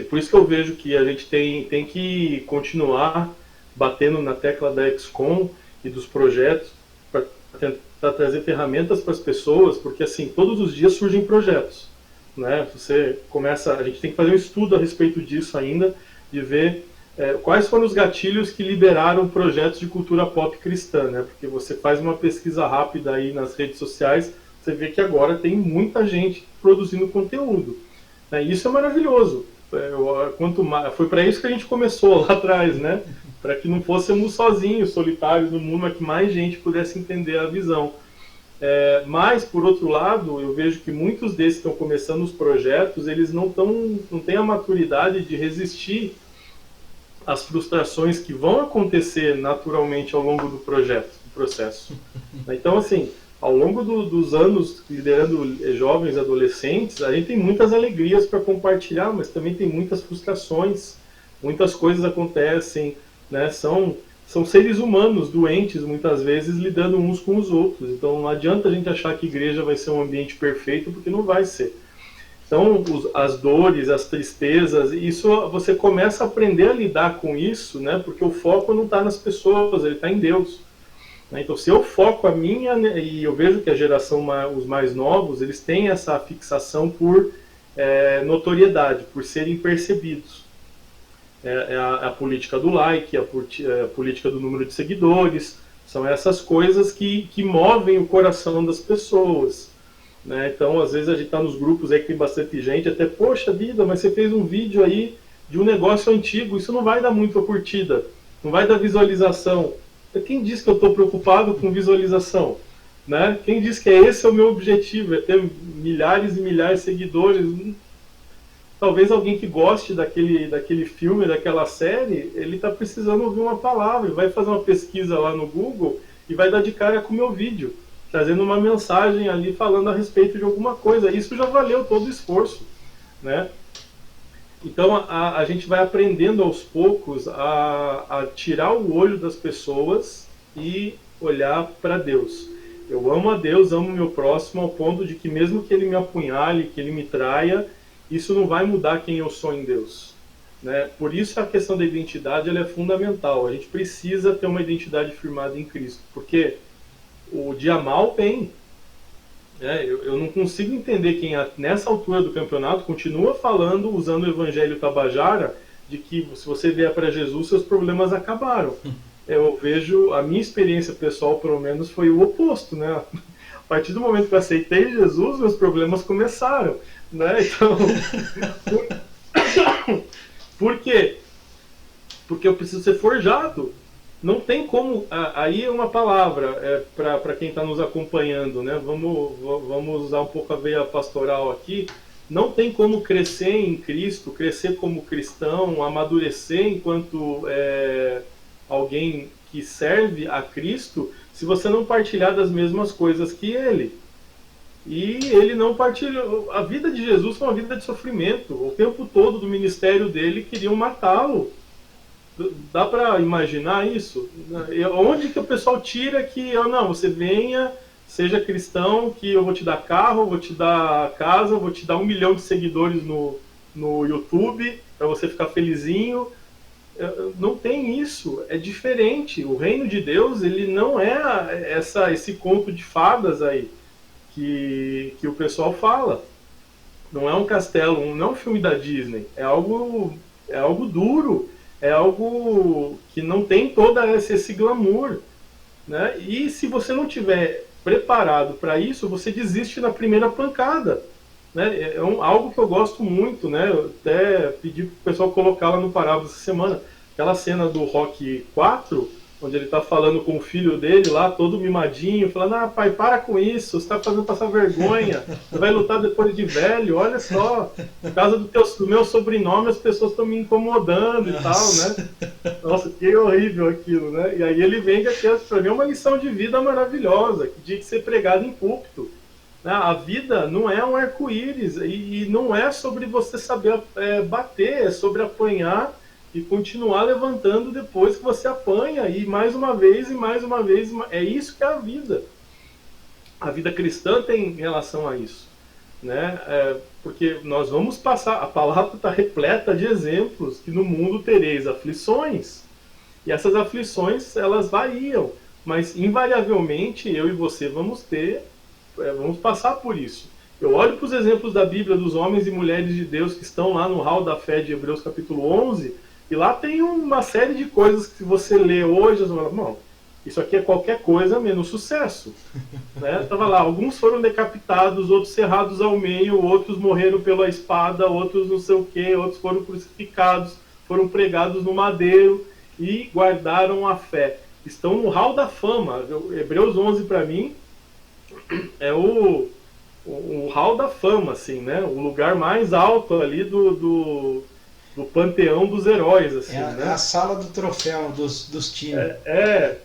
Por isso que eu vejo que a gente tem que continuar batendo na tecla da XCOM e dos projetos para tentar trazer ferramentas para as pessoas, porque assim, todos os dias surgem projetos, né? A gente tem que fazer um estudo a respeito disso ainda, de ver quais foram os gatilhos que liberaram projetos de cultura pop cristã, né? Porque você faz uma pesquisa rápida aí nas redes sociais, você vê que agora tem muita gente produzindo conteúdo, né? E isso é maravilhoso. Foi para isso que a gente começou lá atrás, né? Para que não fôssemos sozinhos, solitários no mundo, mas que mais gente pudesse entender a visão. Mas, por outro lado, eu vejo que muitos desses que estão começando os projetos, eles não têm a maturidade de resistir as frustrações que vão acontecer naturalmente ao longo do processo. Então, assim, ao longo dos anos liderando jovens, adolescentes, a gente tem muitas alegrias para compartilhar, mas também tem muitas frustrações, muitas coisas acontecem, né? São seres humanos doentes, muitas vezes, lidando uns com os outros. Então, não adianta a gente achar que a igreja vai ser um ambiente perfeito, porque não vai ser. Então, as dores, as tristezas, isso você começa a aprender a lidar com isso, né? Porque o foco não está nas pessoas, ele está em Deus. Né? Então, se eu foco a minha, e eu vejo que a geração, os mais novos, eles têm essa fixação por notoriedade, por serem percebidos. A política do like, a política do número de seguidores, são essas coisas que movem o coração das pessoas. Né? Então, às vezes a gente está nos grupos aí que tem bastante gente, até, poxa vida, mas você fez um vídeo aí de um negócio antigo, isso não vai dar muita curtida, não vai dar visualização. Quem diz que eu estou preocupado com visualização? Né? Quem diz que esse é o meu objetivo, é ter milhares e milhares de seguidores? Talvez alguém que goste daquele filme, daquela série, ele está precisando ouvir uma palavra, vai fazer uma pesquisa lá no Google e vai dar de cara com o meu vídeo, trazendo uma mensagem ali falando a respeito de alguma coisa. Isso já valeu todo o esforço, né? Então a gente vai aprendendo aos poucos a tirar o olho das pessoas e olhar para Deus. Eu amo a Deus, amo o meu próximo, ao ponto de que mesmo que ele me apunhale, que ele me traia, isso não vai mudar quem eu sou em Deus. Né? Por isso a questão da identidade ela é fundamental. A gente precisa ter uma identidade firmada em Cristo, porque o dia mal vem. Eu não consigo entender quem nessa altura do campeonato continua falando, usando o evangelho tabajara, de que se você vier para Jesus, seus problemas acabaram. Eu vejo, a minha experiência pessoal, pelo menos, foi o oposto, né? A partir do momento que eu aceitei Jesus, meus problemas começaram, né? Então, por quê? Porque eu preciso ser forjado. Não tem como. Aí é uma palavra para quem está nos acompanhando, né? Vamos usar um pouco a veia pastoral aqui. Não tem como crescer em Cristo, crescer como cristão, amadurecer enquanto alguém que serve a Cristo, se você não partilhar das mesmas coisas que Ele. E ele não partilhou. A vida de Jesus foi uma vida de sofrimento. O tempo todo do ministério dele queriam matá-lo. Dá para imaginar isso? Onde que o pessoal tira que, não, você venha, seja cristão, que eu vou te dar carro, vou te dar casa, vou te dar 1 milhão de seguidores no YouTube, para você ficar felizinho. Não tem isso, é diferente. O reino de Deus, ele não é esse conto de fadas aí que o pessoal fala. Não é um castelo, não é um filme da Disney, é algo duro. É algo que não tem todo esse glamour, né? E se você não tiver preparado para isso, você desiste na primeira pancada, né? Algo que eu gosto muito, né? Eu até pedi para o pessoal colocar lá no Parábola essa semana, aquela cena do Rock 4, onde ele está falando com o filho dele lá, todo mimadinho, falando, pai, para com isso, você está fazendo passar vergonha, você vai lutar depois de velho, olha só, por causa do meu sobrenome as pessoas estão me incomodando e tal, né? Nossa, que horrível aquilo, né? E aí ele vem que para mim é uma lição de vida maravilhosa, que tinha que ser pregada em púlpito. A vida não é um arco-íris, e não é sobre você saber bater, é sobre apanhar e continuar levantando depois que você apanha, e mais uma vez, e mais uma vez. É isso que é a vida. A vida cristã tem relação a isso, né? Porque nós vamos passar, a palavra está repleta de exemplos que no mundo tereis aflições, e essas aflições, elas variam, mas invariavelmente eu e você vamos passar por isso. Eu olho para os exemplos da Bíblia dos homens e mulheres de Deus que estão lá no hall da fé de Hebreus capítulo 11, e lá tem uma série de coisas que você lê hoje, você fala, não, isso aqui é qualquer coisa menos sucesso. Né? Tava lá, alguns foram decapitados, outros cerrados ao meio, outros morreram pela espada, outros não sei o que, outros foram crucificados, foram pregados no madeiro e guardaram a fé. Estão no hall da fama. Hebreus 11 para mim é o hall da fama, assim, né? O lugar mais alto ali do panteão dos heróis, assim, né? A sala do troféu dos times.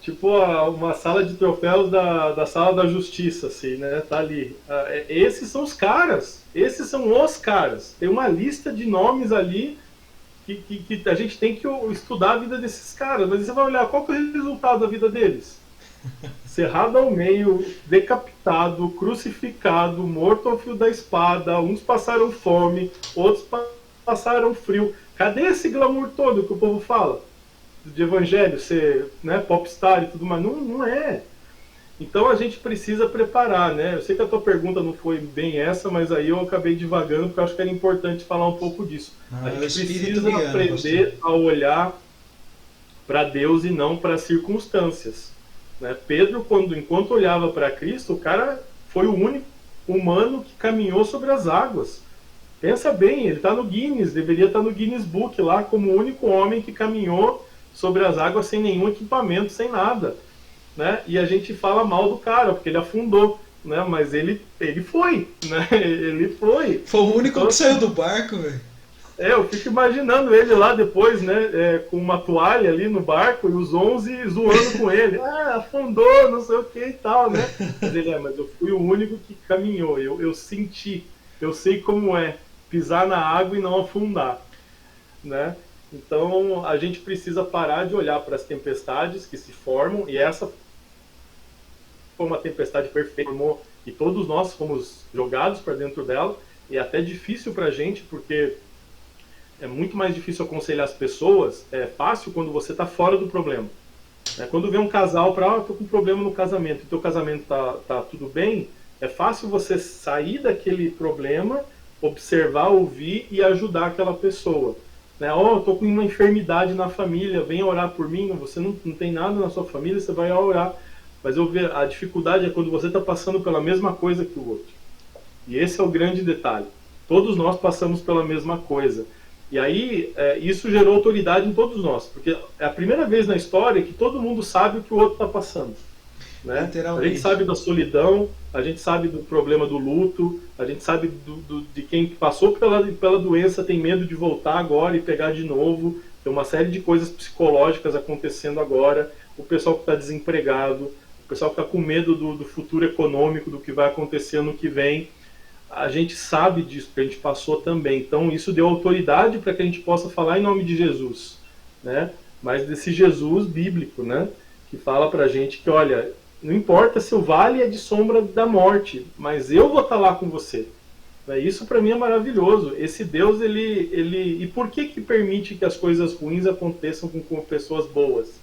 Tipo uma sala de troféus da sala da justiça, assim, né? Tá ali. Esses são os caras. Esses são os caras. Tem uma lista de nomes ali que a gente tem que estudar a vida desses caras. Mas você vai olhar, qual que é o resultado da vida deles? Cerrado ao meio, decapitado, crucificado, morto ao fio da espada, uns passaram fome, outros passaram frio. Cadê esse glamour todo que o povo fala? De evangelho, ser, né, popstar e tudo mais? Não é. Então a gente precisa preparar, né? Eu sei que a tua pergunta não foi bem essa, mas aí eu acabei divagando porque eu acho que era importante falar um pouco disso. A gente precisa aprender a olhar para Deus e não para as circunstâncias. Né? Pedro, enquanto olhava para Cristo, o cara foi o único humano que caminhou sobre as águas. Pensa bem, ele está no Guinness, deveria estar no Guinness Book lá como o único homem que caminhou sobre as águas sem nenhum equipamento, sem nada. Né? E a gente fala mal do cara, porque ele afundou, né? Mas ele foi, né? Ele foi. Foi o único então, que saiu do barco, velho. Eu fico imaginando ele lá depois, né? Com uma toalha ali no barco e os 11 zoando com ele. Afundou, não sei o que e tal, né? Mas eu fui o único que caminhou, eu senti, eu sei como é pisar na água e não afundar, né? Então a gente precisa parar de olhar para as tempestades que se formam, e essa foi uma tempestade perfeita e todos nós fomos jogados para dentro dela, e é até difícil para a gente, porque é muito mais difícil aconselhar as pessoas. É fácil quando você está fora do problema. Né? Quando vem um casal para, eu tô com um problema no casamento, e teu casamento tá tudo bem, é fácil você sair daquele problema, observar, ouvir e ajudar aquela pessoa. Né? Eu tô com uma enfermidade na família, vem orar por mim, você não tem nada na sua família, você vai orar. Mas a dificuldade é quando você está passando pela mesma coisa que o outro. E esse é o grande detalhe. Todos nós passamos pela mesma coisa. E aí, isso gerou autoridade em todos nós. Porque é a primeira vez na história que todo mundo sabe o que o outro está passando. Né? A gente sabe da solidão, a gente sabe do problema do luto, a gente sabe de quem passou pela doença, tem medo de voltar agora e pegar de novo. Tem uma série de coisas psicológicas acontecendo agora. O pessoal que está desempregado, o pessoal que está com medo do futuro econômico, do que vai acontecer ano que vem. A gente sabe disso, porque a gente passou também. Então isso deu autoridade para que a gente possa falar em nome de Jesus. Né? Mas desse Jesus bíblico, né? Que fala para a gente que, olha, não importa se o vale é de sombra da morte, mas eu vou estar lá com você. Isso para mim é maravilhoso. Esse Deus, ele... E por que permite que as coisas ruins aconteçam com pessoas boas?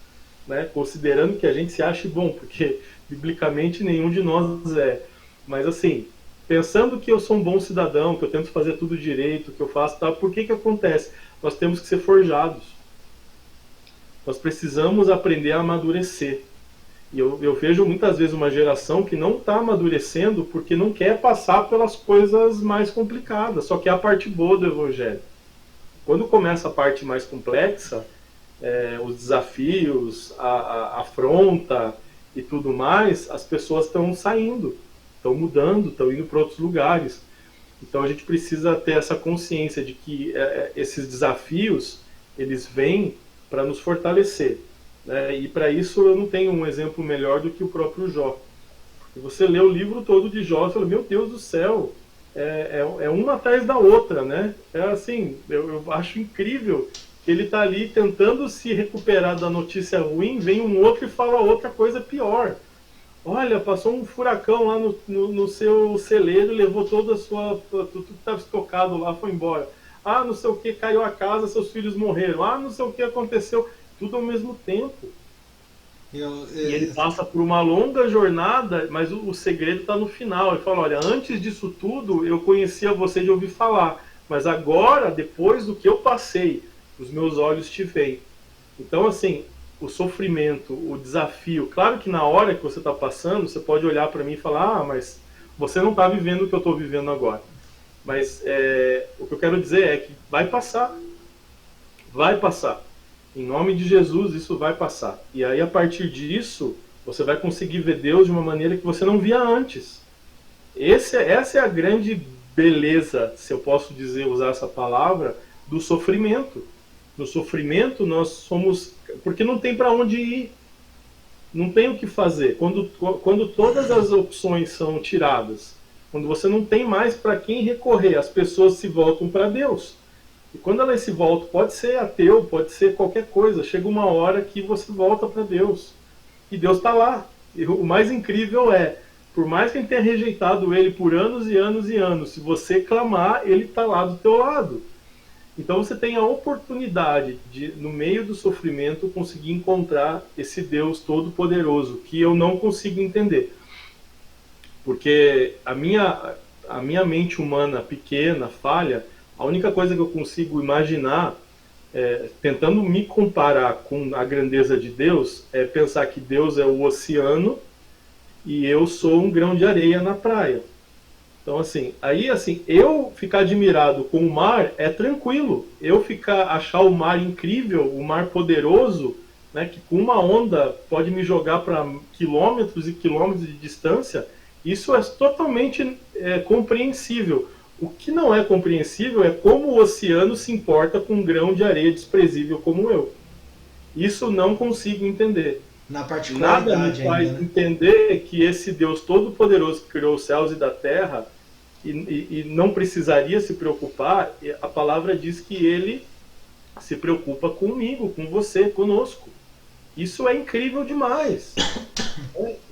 Né? Considerando que a gente se ache bom, porque biblicamente nenhum de nós é. Mas assim, pensando que eu sou um bom cidadão, que eu tento fazer tudo direito, que eu faço tal, por que acontece? Nós temos que ser forjados. Nós precisamos aprender a amadurecer. E eu vejo muitas vezes uma geração que não está amadurecendo porque não quer passar pelas coisas mais complicadas, só quer a parte boa do Evangelho. Quando começa a parte mais complexa, os desafios, a afronta e tudo mais, as pessoas estão saindo, estão mudando, estão indo para outros lugares. Então a gente precisa ter essa consciência de que esses desafios, eles vêm para nos fortalecer. Né? E para isso eu não tenho um exemplo melhor do que o próprio Jó. Porque você lê o livro todo de Jó e fala, meu Deus do céu, é uma atrás da outra, né? É assim, eu acho incrível. Ele está ali tentando se recuperar da notícia ruim, vem um outro e fala outra coisa pior. Olha, passou um furacão lá no seu celeiro, levou toda a sua... Tudo que estava estocado lá foi embora. Ah, não sei o que, caiu a casa, seus filhos morreram. Ah, não sei o que aconteceu. Tudo ao mesmo tempo. E ele passa por uma longa jornada, mas o segredo está no final. Ele fala, olha, antes disso tudo, eu conhecia você de ouvir falar. Mas agora, depois do que eu passei, os meus olhos te veem. Então, assim, o sofrimento, o desafio, claro que na hora que você está passando, você pode olhar para mim e falar, ah, mas você não está vivendo o que eu estou vivendo agora. Mas o que eu quero dizer é que vai passar. Vai passar. Em nome de Jesus, isso vai passar. E aí, a partir disso, você vai conseguir ver Deus de uma maneira que você não via antes. Essa é a grande beleza, se eu posso dizer, usar essa palavra, do sofrimento. No sofrimento, nós somos... Porque não tem para onde ir. Não tem o que fazer. Quando todas as opções são tiradas, quando você não tem mais para quem recorrer, as pessoas se voltam para Deus. E quando elas se voltam, pode ser ateu, pode ser qualquer coisa, chega uma hora que você volta para Deus. E Deus está lá. E o mais incrível é, por mais que ele tenha rejeitado ele por anos e anos e anos, se você clamar, ele está lá do teu lado. Então você tem a oportunidade de, no meio do sofrimento, conseguir encontrar esse Deus todo-poderoso, que eu não consigo entender. Porque a minha mente humana pequena, falha, a única coisa que eu consigo imaginar, tentando me comparar com a grandeza de Deus, é pensar que Deus é o oceano e eu sou um grão de areia na praia. Então, assim, eu ficar admirado com o mar é tranquilo. Eu achar o mar incrível, o mar poderoso, né, que com uma onda pode me jogar para quilômetros e quilômetros de distância, isso é totalmente compreensível. O que não é compreensível é como o oceano se importa com um grão de areia desprezível como eu. Isso não consigo entender. Na particularidade, nada me faz ainda, né? entender que esse Deus todo-poderoso que criou os céus e da terra e não precisaria se preocupar, a palavra diz que ele se preocupa comigo, com você, conosco. Isso é incrível demais.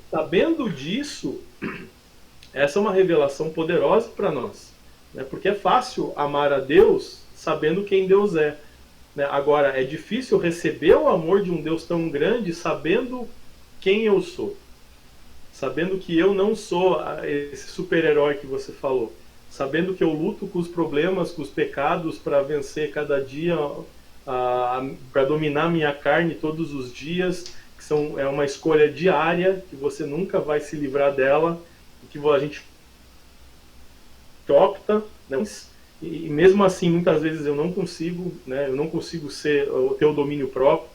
Sabendo disso, essa é uma revelação poderosa para nós. Porque é fácil amar a Deus sabendo quem Deus é. né? Agora, é difícil receber o amor de um Deus tão grande sabendo quem eu sou. Sabendo que eu não sou esse super-herói que você falou. Sabendo que eu luto com os problemas, com os pecados para vencer cada dia, para dominar minha carne todos os dias, é uma escolha diária, que você nunca vai se livrar dela, que a gente opta, né? E mesmo assim, muitas vezes eu não consigo, né? Eu não consigo ter o domínio próprio.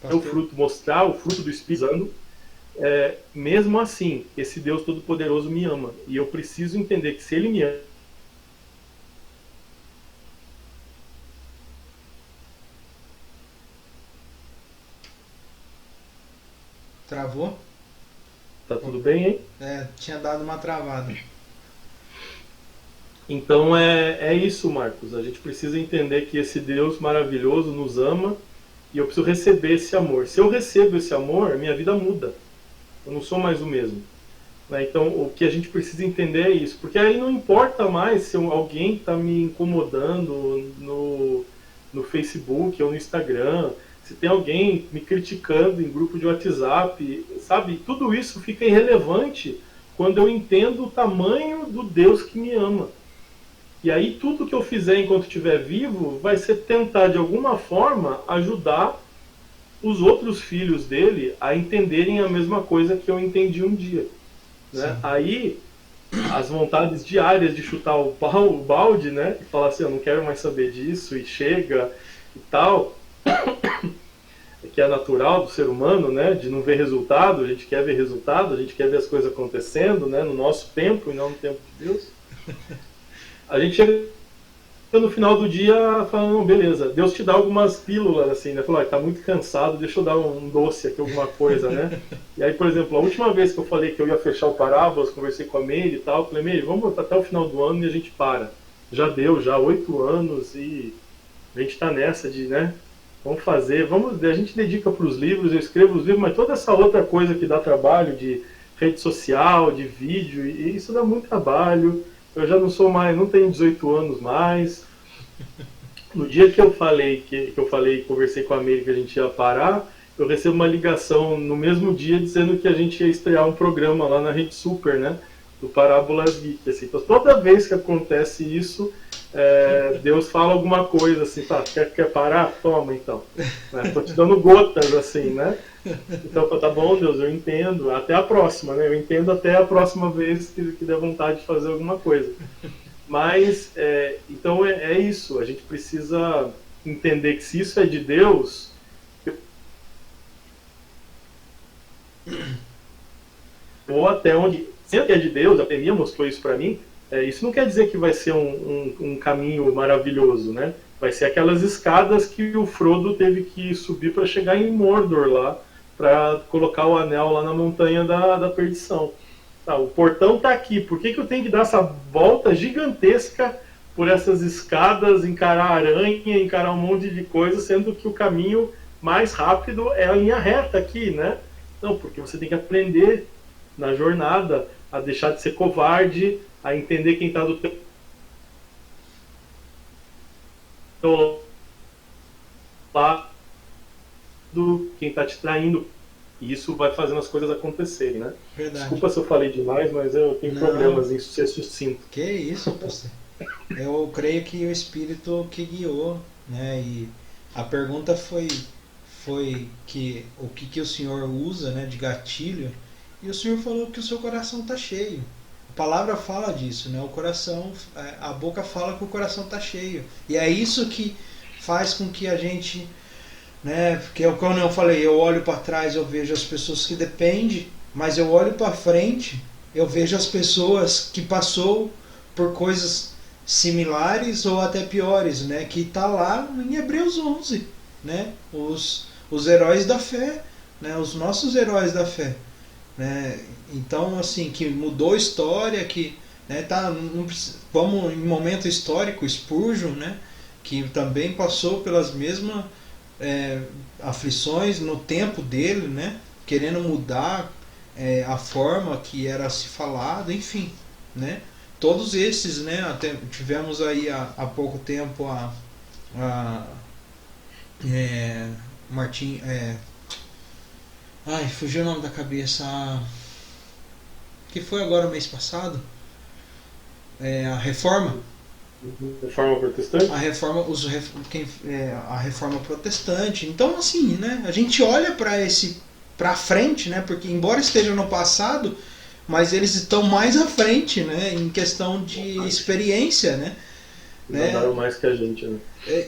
O fruto, mostrar o fruto do Espírito, mesmo assim, esse Deus Todo-Poderoso me ama. E eu preciso entender que se Ele me ama, Travou? tá tudo bem, hein? Tinha dado uma travada. Então é isso, Marcos. A gente precisa entender que esse Deus maravilhoso nos ama e eu preciso receber esse amor. Se eu recebo esse amor, minha vida muda. Eu não sou mais o mesmo. Né? Então o que a gente precisa entender é isso. Porque aí não importa mais se alguém está me incomodando no Facebook ou no Instagram, se tem alguém me criticando em grupo de WhatsApp, sabe? Tudo isso fica irrelevante quando eu entendo o tamanho do Deus que me ama. E aí tudo que eu fizer enquanto estiver vivo vai ser tentar de alguma forma ajudar os outros filhos dele a entenderem a mesma coisa que eu entendi um dia. Né? Aí as vontades diárias de chutar o balde, né? E falar assim, eu não quero mais saber disso e chega e tal, que é natural do ser humano, né? De não ver resultado, a gente quer ver resultado, a gente quer ver as coisas acontecendo, né? No nosso tempo e não no tempo de Deus. A gente chega no final do dia falando, beleza, Deus te dá algumas pílulas, assim, né? Falou, tá muito cansado, deixa eu dar um doce aqui, alguma coisa, né? E aí, por exemplo, a última vez que eu falei que eu ia fechar o Parábolas, conversei com a Meire e tal, falei, Meire, vamos até o final do ano e a gente para. Já deu, já 8 anos e a gente tá nessa de, né? Vamos fazer, a gente dedica para os livros, eu escrevo os livros, mas toda essa outra coisa que dá trabalho, de rede social, de vídeo, e isso dá muito trabalho. Eu já não sou mais, não tenho 18 anos mais. No dia que eu falei, conversei com a Meire que a gente ia parar, eu recebo uma ligação no mesmo dia dizendo que a gente ia estrear um programa lá na Rede Super, né? Do Parábolas Geek. Assim. Então toda vez que acontece isso, Deus fala alguma coisa assim, tá, quer parar? Toma então. Né? Tô te dando gotas assim, né? Então, tá bom, Deus, eu entendo. Até a próxima, né? Eu entendo até a próxima vez que der vontade de fazer alguma coisa. Mas, então é isso. A gente precisa entender que se isso é de Deus, ou até onde, se é de Deus, a Penia mostrou isso para mim, isso não quer dizer que vai ser um caminho maravilhoso, né? Vai ser aquelas escadas que o Frodo teve que subir para chegar em Mordor lá, para colocar o anel lá na montanha da perdição. Tá, o portão está aqui, por que eu tenho que dar essa volta gigantesca por essas escadas, encarar aranha, encarar um monte de coisa, sendo que o caminho mais rápido é a linha reta aqui, né? Não, porque você tem que aprender na jornada a deixar de ser covarde, a entender quem está do teu lado, quem está te traindo. E isso vai fazendo as coisas acontecerem, né? Verdade. Desculpa se eu falei demais, mas eu tenho problemas em ser sucinto. Que isso, pastor. Eu creio que o Espírito que guiou, né? E a pergunta foi que o que o Senhor usa, né, de gatilho, e o Senhor falou que o seu coração está cheio. A palavra fala disso, né? O coração, a boca fala que o coração está cheio. E é isso que faz com que a gente, né? Porque como eu falei, eu olho para trás, eu vejo as pessoas que dependem, mas eu olho para frente, eu vejo as pessoas que passou por coisas similares ou até piores, né? Que está lá em Hebreus 11, né? Os heróis da fé, né? Os nossos heróis da fé, né? Então, assim, que mudou a história, que, né, tá, como em momento histórico, Spurgeon, né? Que também passou pelas mesmas aflições no tempo dele, né? Querendo mudar a forma que era se falado, enfim, né? todos esses, né? Até tivemos aí há pouco tempo a Martim, ai, fugiu o nome da cabeça, que foi agora mês passado, a reforma. Reforma protestante? A reforma, a reforma protestante. Então, assim, né? A gente olha para frente, né? Porque embora esteja no passado, mas eles estão mais à frente, né? Em questão de experiência, né? Mandaram mais que a gente, né?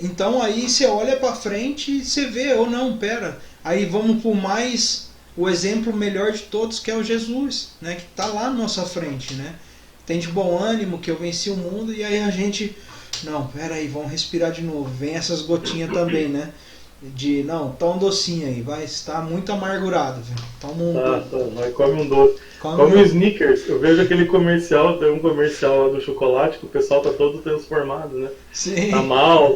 Então aí você olha para frente e você vê, ou não, pera. Aí vamos por mais o exemplo melhor de todos, que é o Jesus, né? Que está lá na nossa frente, né? Tem de bom ânimo que eu venci o mundo, e aí a gente, não, pera aí, vamos respirar de novo. Vem essas gotinhas também, né? Não, toma um docinho aí, vai estar muito amargurado, velho. Toma um vai, come um doce. Come um Snickers. Eu vejo aquele comercial, tem um comercial lá do chocolate que o pessoal tá todo transformado, né? Sim. Tá mal,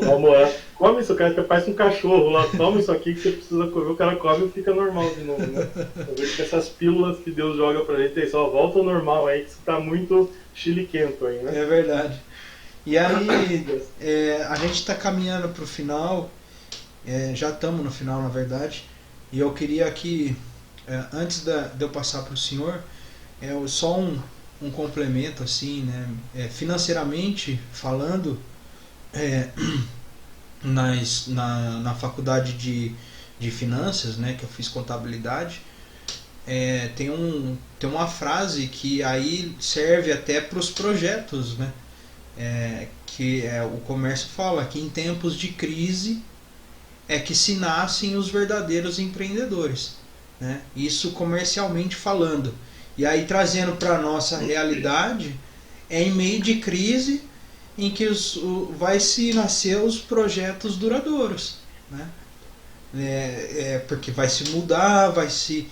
come isso, cara, parece um cachorro lá, toma isso aqui que você precisa comer, o cara come e fica normal de novo, né? Eu vejo que essas pílulas que Deus joga pra gente aí só volta ao normal aí, que você tá muito chiliquento aí, né? É verdade. E aí, a gente tá caminhando pro final, já estamos no final, na verdade, e eu queria aqui, antes de eu passar pro senhor, só um complemento, assim, né? Financeiramente falando, na faculdade de finanças, né, que eu fiz contabilidade, tem uma frase que aí serve até para os projetos, né? Que o comércio fala que em tempos de crise é que se nascem os verdadeiros empreendedores, né? Isso comercialmente falando. E aí trazendo para a nossa realidade, em meio de crise em que vai se nascer os projetos duradouros, né? Porque vai se mudar, vai se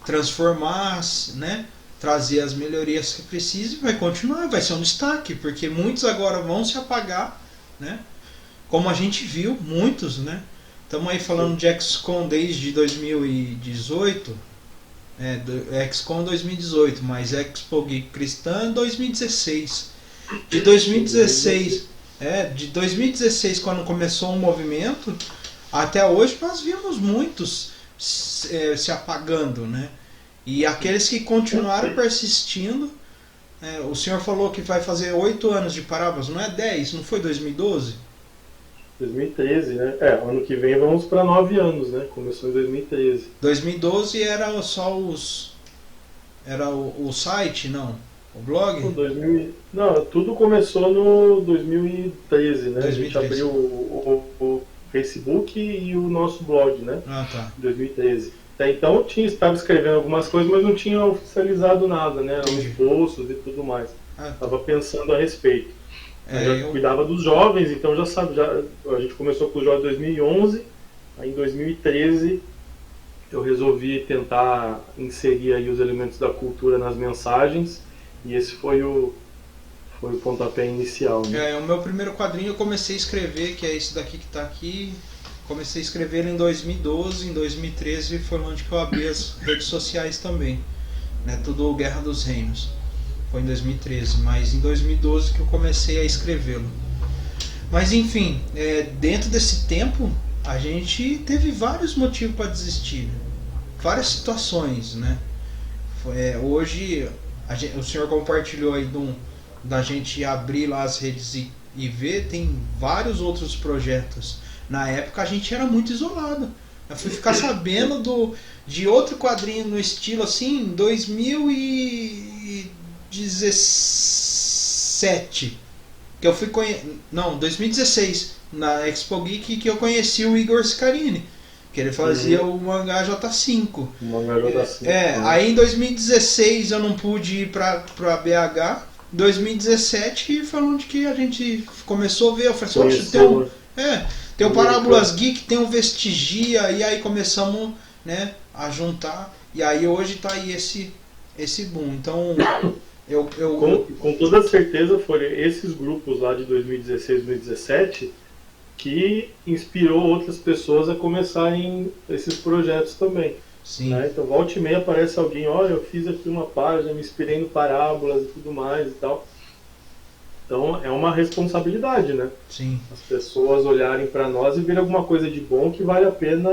transformar, né? Trazer as melhorias que precisa, e vai continuar, vai ser um destaque, porque muitos agora vão se apagar, né? Como a gente viu, muitos, né? Estamos aí falando de XCOM desde 2018, XCOM 2018, mas Expo Geek Cristã 2016. De 2016, quando começou o movimento, até hoje nós vimos muitos se apagando, né? E aqueles que continuaram persistindo, o senhor falou que vai fazer 8 anos de Parábolas, não é 10, não foi 2012? 2013, né? Ano que vem vamos para 9 anos, né? Começou em 2013. 2012 era só era o site, não? O blog? Não, tudo começou no 2013, né? 2013. A gente abriu o Facebook e o nosso blog, né? Ah, tá. 2013. Até então estava escrevendo algumas coisas, mas não tinha oficializado nada, né? Os posts e tudo mais. Estava pensando a respeito. Eu já cuidava dos jovens, então já sabe, a gente começou com os jovens em 2011, aí em 2013 eu resolvi tentar inserir aí os elementos da cultura nas mensagens, e esse foi o pontapé inicial, né? O meu primeiro quadrinho eu comecei a escrever, que é esse daqui que está aqui, comecei a escrever em 2012, em 2013 foi onde que eu abri as redes sociais também, né? Tudo Guerra dos Reinos. Foi em 2013, mas em 2012 que eu comecei a escrevê-lo. Mas enfim, dentro desse tempo a gente teve vários motivos para desistir, várias situações, né? Hoje o senhor compartilhou aí da gente abrir lá as redes e ver, tem vários outros projetos. Na época a gente era muito isolado. Eu fui ficar sabendo de outro quadrinho no estilo assim em 2017, que eu fui 2016, na Expo Geek, que eu conheci o Igor Scarini, que ele fazia o mangá J5. O mangá J5. Aí em 2016 eu não pude ir pra BH. 2017 foi onde que a gente começou a ver. Eu falei assim, tem o Parábolas Geek, tem o Vestigia, e aí começamos, né, a juntar, e aí hoje tá aí esse boom. Então com toda certeza foram esses grupos lá de 2016, 2017 que inspirou outras pessoas a começarem esses projetos também. Sim, né? Então, volta e meia aparece alguém, olha, eu fiz aqui uma página, me inspirei no Parábolas e tudo mais e tal. Então, é uma responsabilidade, né? sim. As pessoas olharem para nós e verem alguma coisa de bom que vale a pena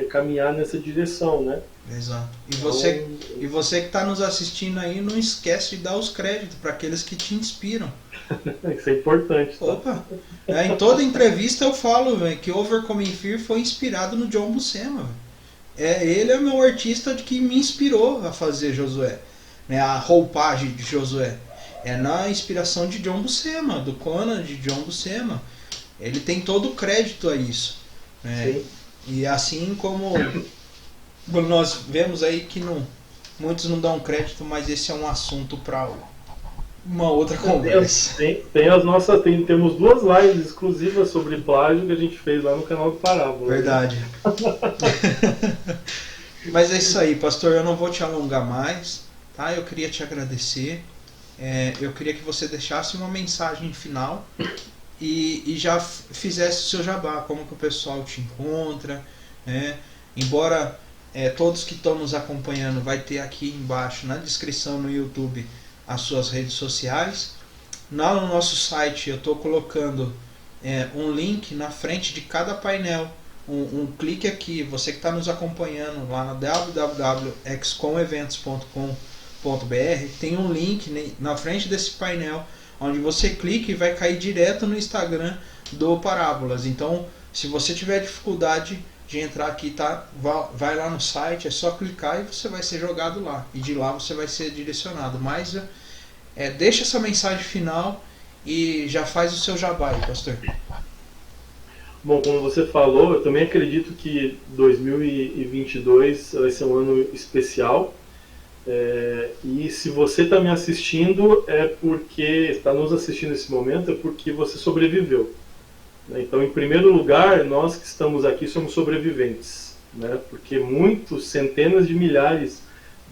caminhar nessa direção, né? Exato. Então, E você que está nos assistindo aí, não esquece de dar os créditos para aqueles que te inspiram. isso é importante, tá? Opa! Em toda entrevista eu falo, véio, que Overcoming Fear foi inspirado no John Buscema. Ele é o meu artista que me inspirou a fazer Josué. Né, a roupagem de Josué. É na inspiração de John Buscema, do Conan de John Buscema. Ele tem todo o crédito a isso. Né? Sim. E assim como nós vemos aí que muitos não dão crédito, mas esse é um assunto para uma outra conversa. Temos 2 lives exclusivas sobre plágio que a gente fez lá no canal do Parábola. Verdade. Mas é isso aí, pastor, eu não vou te alongar mais, tá? Eu queria te agradecer. Eu queria que você deixasse uma mensagem final e já fizesse o seu jabá, como que o pessoal te encontra, né? Embora todos que estão nos acompanhando vai ter aqui embaixo na descrição no YouTube as suas redes sociais. Lá no nosso site eu estou colocando um link na frente de cada painel. Um clique aqui, você que está nos acompanhando lá na www.excomeventos.com.br, tem um link na frente desse painel, onde você clica e vai cair direto no Instagram do Parábolas. Então, se você tiver dificuldade de entrar aqui, tá? Vai lá no site, é só clicar e você vai ser jogado lá. E de lá você vai ser direcionado. Mas deixa essa mensagem final e já faz o seu jabá aí, pastor. Bom, como você falou, eu também acredito que 2022 vai ser um ano especial. E se você está me assistindo, está nos assistindo nesse momento, é porque você sobreviveu. Então, em primeiro lugar, nós que estamos aqui somos sobreviventes, né? Porque centenas de milhares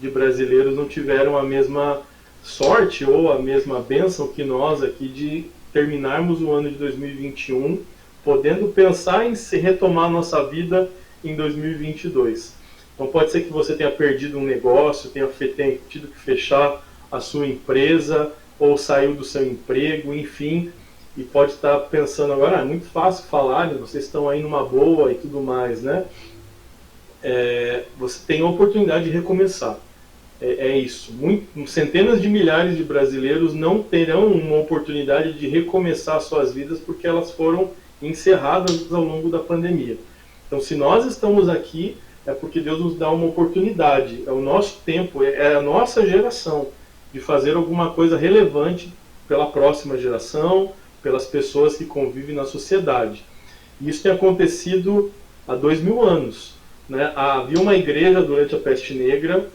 de brasileiros não tiveram a mesma sorte ou a mesma bênção que nós aqui de terminarmos o ano de 2021 podendo pensar em se retomar a nossa vida em 2022. Então pode ser que você tenha perdido um negócio, tenha tido que fechar a sua empresa ou saiu do seu emprego, enfim, e pode estar pensando agora, é muito fácil falar, né? Vocês estão aí numa boa e tudo mais, né? Você tem a oportunidade de recomeçar. Isso. Centenas de milhares de brasileiros não terão uma oportunidade de recomeçar suas vidas porque elas foram encerradas ao longo da pandemia. Então, se nós estamos aqui, é porque Deus nos dá uma oportunidade. É o nosso tempo, é a nossa geração de fazer alguma coisa relevante pela próxima geração, pelas pessoas que convivem na sociedade. E isso tem acontecido há 2000 anos. Né? Havia uma igreja durante a peste negra,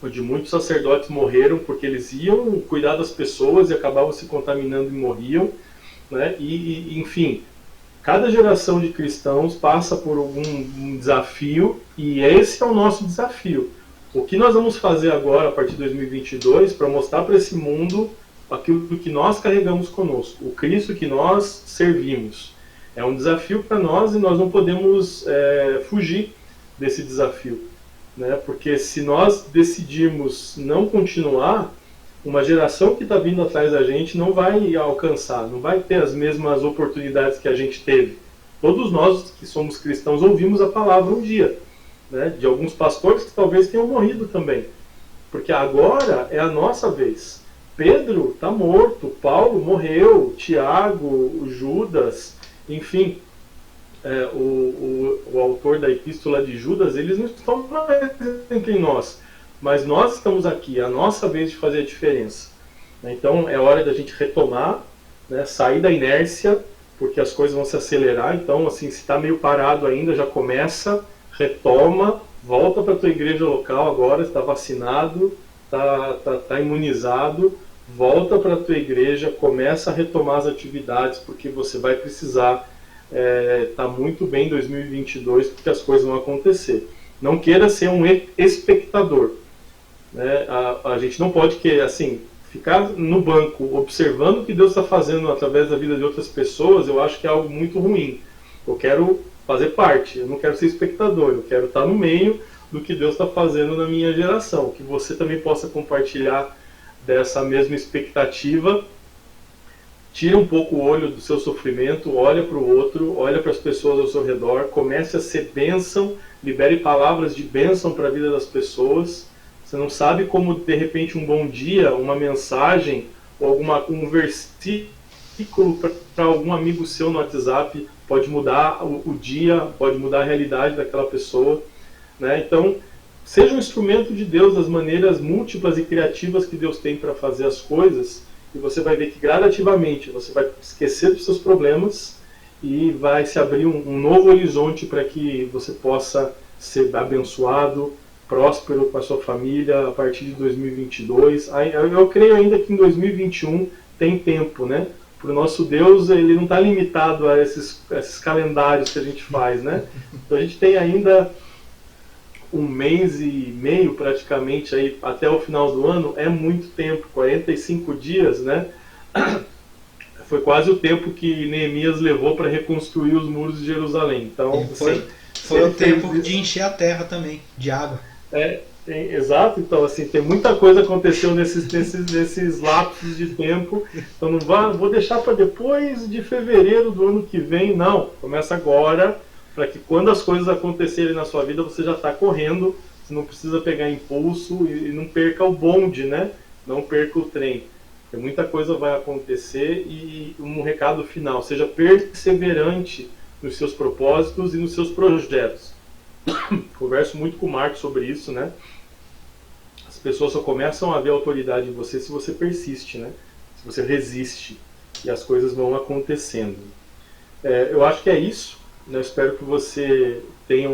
onde muitos sacerdotes morreram porque eles iam cuidar das pessoas e acabavam se contaminando e morriam. Né? Enfim, cada geração de cristãos passa por um desafio e esse é o nosso desafio. O que nós vamos fazer agora, a partir de 2022, para mostrar para esse mundo aquilo que nós carregamos conosco, o Cristo que nós servimos. É um desafio para nós e nós não podemos fugir desse desafio. Né? Porque se nós decidirmos não continuar, uma geração que está vindo atrás da gente não vai alcançar, não vai ter as mesmas oportunidades que a gente teve. Todos nós que somos cristãos ouvimos a palavra um dia, né? De alguns pastores que talvez tenham morrido também, porque agora é a nossa vez. Pedro está morto, Paulo morreu, Tiago, o Judas, enfim, o autor da epístola de Judas, eles não estão mais entre nós. Mas nós estamos aqui, é a nossa vez de fazer a diferença. Então é hora da gente retomar, né, sair da inércia, porque as coisas vão se acelerar. Então, assim, se está meio parado ainda, já começa, retoma, volta para a tua igreja local agora, está vacinado, está imunizado, volta para a tua igreja, começa a retomar as atividades, porque você vai precisar estar muito bem em 2022, porque as coisas vão acontecer. Não queira ser um espectador. Né? A gente não pode ficar no banco observando o que Deus está fazendo através da vida de outras pessoas. Eu acho que é algo muito ruim. Eu quero fazer parte, eu não quero ser espectador, eu quero estar no meio, do que Deus está fazendo na minha geração. Que você também possa compartilhar dessa mesma expectativa. Tira um pouco o olho do seu sofrimento, olha para o outro, olha para as pessoas ao seu redor, comece a ser bênção, libere palavras de bênção para a vida das pessoas. Você não sabe como, de repente, um bom dia, uma mensagem, ou um versículo para algum amigo seu no WhatsApp pode mudar o dia, pode mudar a realidade daquela pessoa, né? Então, seja um instrumento de Deus das maneiras múltiplas e criativas que Deus tem para fazer as coisas, e você vai ver que gradativamente você vai esquecer dos seus problemas e vai se abrir um novo horizonte para que você possa ser abençoado, próspero com a sua família a partir de 2022. Eu creio ainda que em 2021 tem tempo, né? Para o nosso Deus, ele não está limitado a esses calendários que a gente faz, né? Então a gente tem ainda 1 mês e meio praticamente aí até o final do ano. É muito tempo, 45 dias, né? Foi quase o tempo que Neemias levou para reconstruir os muros de Jerusalém. Então, foi o tempo de encher a terra também, de água. Exato. Então, assim, tem muita coisa aconteceu nesses lapsos de tempo. Então, não vou deixar para depois de fevereiro do ano que vem. Não, começa agora, para que quando as coisas acontecerem na sua vida, você já está correndo, você não precisa pegar impulso e não perca o bonde, né? Não perca o trem. Porque muita coisa vai acontecer. E um recado final: seja perseverante nos seus propósitos e nos seus projetos. Converso muito com o Marcos sobre isso, né? As pessoas só começam a ver a autoridade em você se você persiste, né? Se você resiste, e as coisas vão acontecendo. Eu acho que é isso, né? Eu espero que você tenha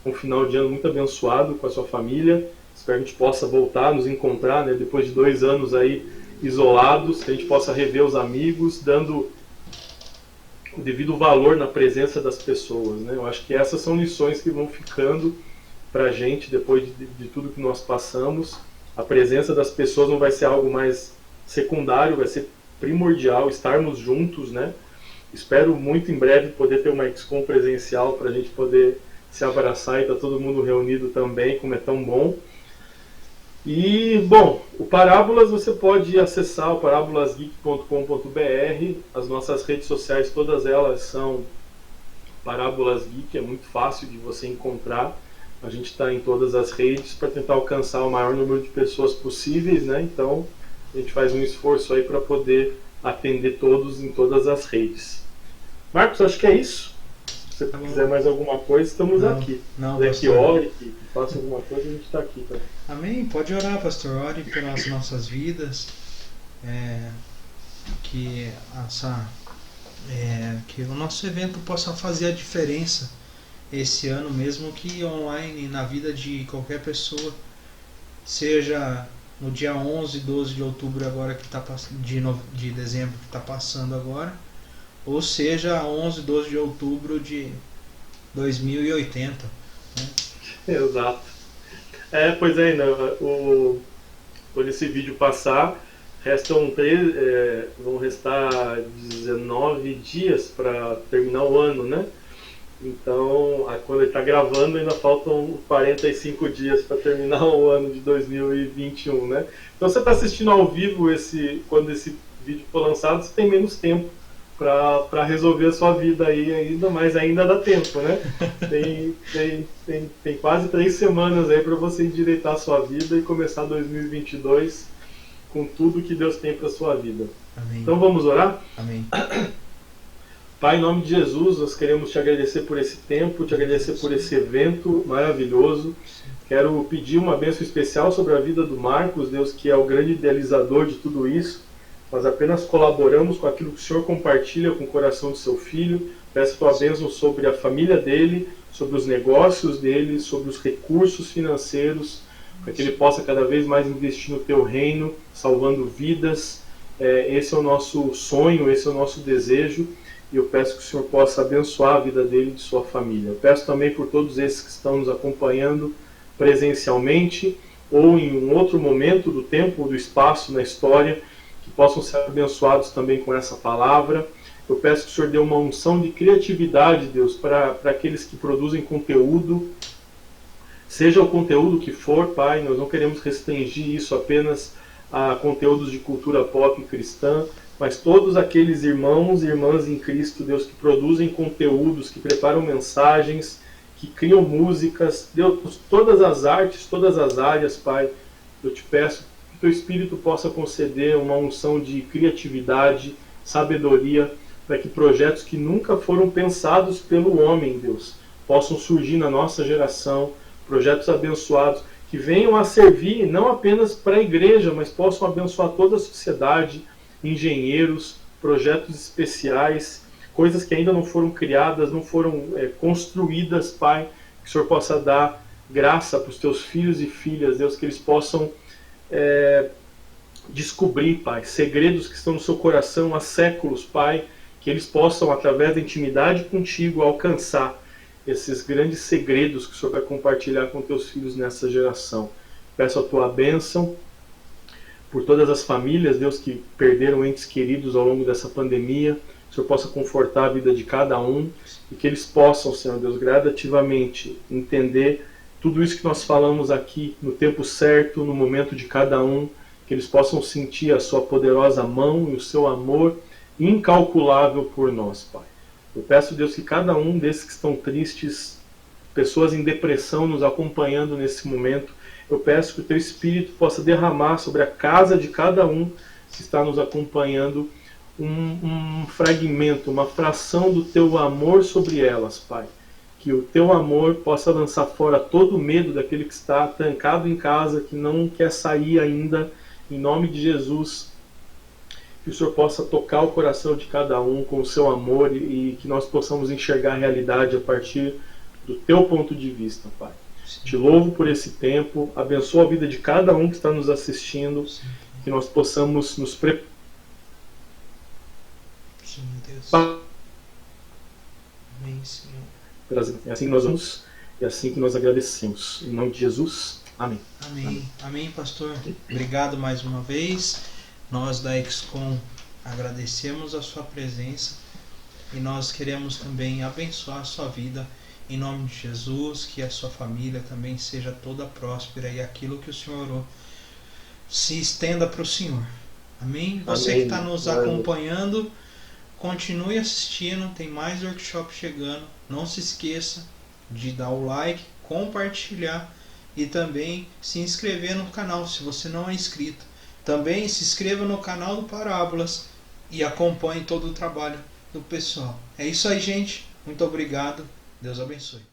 um final de ano muito abençoado com a sua família. Espero que a gente possa voltar a nos encontrar, né? Depois de 2 anos aí isolados, que a gente possa rever os amigos, dando o devido valor na presença das pessoas, né? Eu acho que essas são lições que vão ficando para a gente depois de tudo que nós passamos. A presença das pessoas não vai ser algo mais secundário, vai ser primordial estarmos juntos, né? Espero muito em breve poder ter uma XCOM presencial para a gente poder se abraçar e estar todo mundo reunido também, como é tão bom. E, bom, o Parábolas você pode acessar o parabolasgeek.com.br. As nossas redes sociais, todas elas são Parábolas Geek, é muito fácil de você encontrar. A gente está em todas as redes para tentar alcançar o maior número de pessoas possíveis, né? Então, a gente faz um esforço aí para poder atender todos em todas as redes. Marcos, acho que é isso. Se você quiser mais alguma coisa, estamos aqui. Não, se quiser que ore, que faça alguma coisa, a gente está aqui. Tá? Amém. Pode orar, pastor. Ore pelas nossas vidas. Que o nosso evento possa fazer a diferença esse ano, mesmo que online, na vida de qualquer pessoa. Seja no dia 11, 12 de outubro agora que tá de dezembro que está passando agora, ou seja 11, 12 de outubro de 2080, né? Exato. Pois é, né? Quando esse vídeo passar, vão restar 19 dias para terminar o ano, né? Então, quando ele está gravando, ainda faltam 45 dias para terminar o ano de 2021, né? Então, você está assistindo ao vivo, quando esse vídeo for lançado, você tem menos tempo para resolver a sua vida aí ainda, mas ainda dá tempo, né? Tem quase 3 semanas aí para você endireitar a sua vida e começar 2022 com tudo que Deus tem para a sua vida. Amém. Então, vamos orar? Amém. Pai, em nome de Jesus, nós queremos te agradecer por esse tempo, te agradecer por esse evento maravilhoso. Quero pedir uma bênção especial sobre a vida do Marcos, Deus, que é o grande idealizador de tudo isso. Nós apenas colaboramos com aquilo que o Senhor compartilha com o coração do seu filho. Peço a tua bênção sobre a família dele, sobre os negócios dele, sobre os recursos financeiros, para que ele possa cada vez mais investir no teu reino, salvando vidas. Esse é o nosso sonho, esse é o nosso desejo. E eu peço que o Senhor possa abençoar a vida dele e de sua família. Eu peço também por todos esses que estão nos acompanhando presencialmente ou em um outro momento do tempo, do espaço, na história, que possam ser abençoados também com essa palavra. Eu peço que o Senhor dê uma unção de criatividade, Deus, para aqueles que produzem conteúdo, Seja o conteúdo que for, Pai, nós não queremos restringir isso apenas a conteúdos de cultura pop cristã, mas todos aqueles irmãos e irmãs em Cristo, Deus, que produzem conteúdos, que preparam mensagens, que criam músicas, Deus, todas as artes, todas as áreas, Pai, eu te peço que teu Espírito possa conceder uma unção de criatividade, sabedoria, para que projetos que nunca foram pensados pelo homem, Deus, possam surgir na nossa geração, projetos abençoados, que venham a servir não apenas para a igreja, mas possam abençoar toda a sociedade, engenheiros, projetos especiais, coisas que ainda não foram criadas, não foram construídas, Pai, que o Senhor possa dar graça para os teus filhos e filhas, Deus, que eles possam descobrir, Pai, segredos que estão no seu coração há séculos, Pai, que eles possam, através da intimidade contigo, alcançar esses grandes segredos que o Senhor vai compartilhar com teus filhos nessa geração. Peço a tua bênção por todas as famílias, Deus, que perderam entes queridos ao longo dessa pandemia. O Senhor possa confortar a vida de cada um e que eles possam, Senhor Deus, gradativamente entender tudo isso que nós falamos aqui no tempo certo, no momento de cada um, que eles possam sentir a sua poderosa mão e o seu amor incalculável por nós, Pai. Eu peço, Deus, que cada um desses que estão tristes, pessoas em depressão nos acompanhando nesse momento, eu peço que o teu Espírito possa derramar sobre a casa de cada um que está nos acompanhando um fragmento, uma fração do teu amor sobre elas, Pai. Que o teu amor possa lançar fora todo o medo daquele que está trancado em casa, que não quer sair ainda, em nome de Jesus. Que o Senhor possa tocar o coração de cada um com o seu amor e que nós possamos enxergar a realidade a partir do teu ponto de vista, Pai. Sim. Te louvo por esse tempo, abençoa a vida de cada um que está nos assistindo, sim, que nós possamos nos preparar. Sim, Deus. Amém, Senhor. É assim que nós vamos e é assim que nós agradecemos. Em nome de Jesus, amém. Amém, amém, pastor. Obrigado mais uma vez. Nós da XCOM agradecemos a sua presença e nós queremos também abençoar a sua vida em nome de Jesus, que a sua família também seja toda próspera e aquilo que o Senhor orou se estenda para o Senhor. Amém? Você que está nos acompanhando, continue assistindo, tem mais workshop chegando. Não se esqueça de dar o like, compartilhar e também se inscrever no canal se você não é inscrito. Também se inscreva no canal do Parábolas e acompanhe todo o trabalho do pessoal. É isso aí, gente. Muito obrigado. Deus abençoe.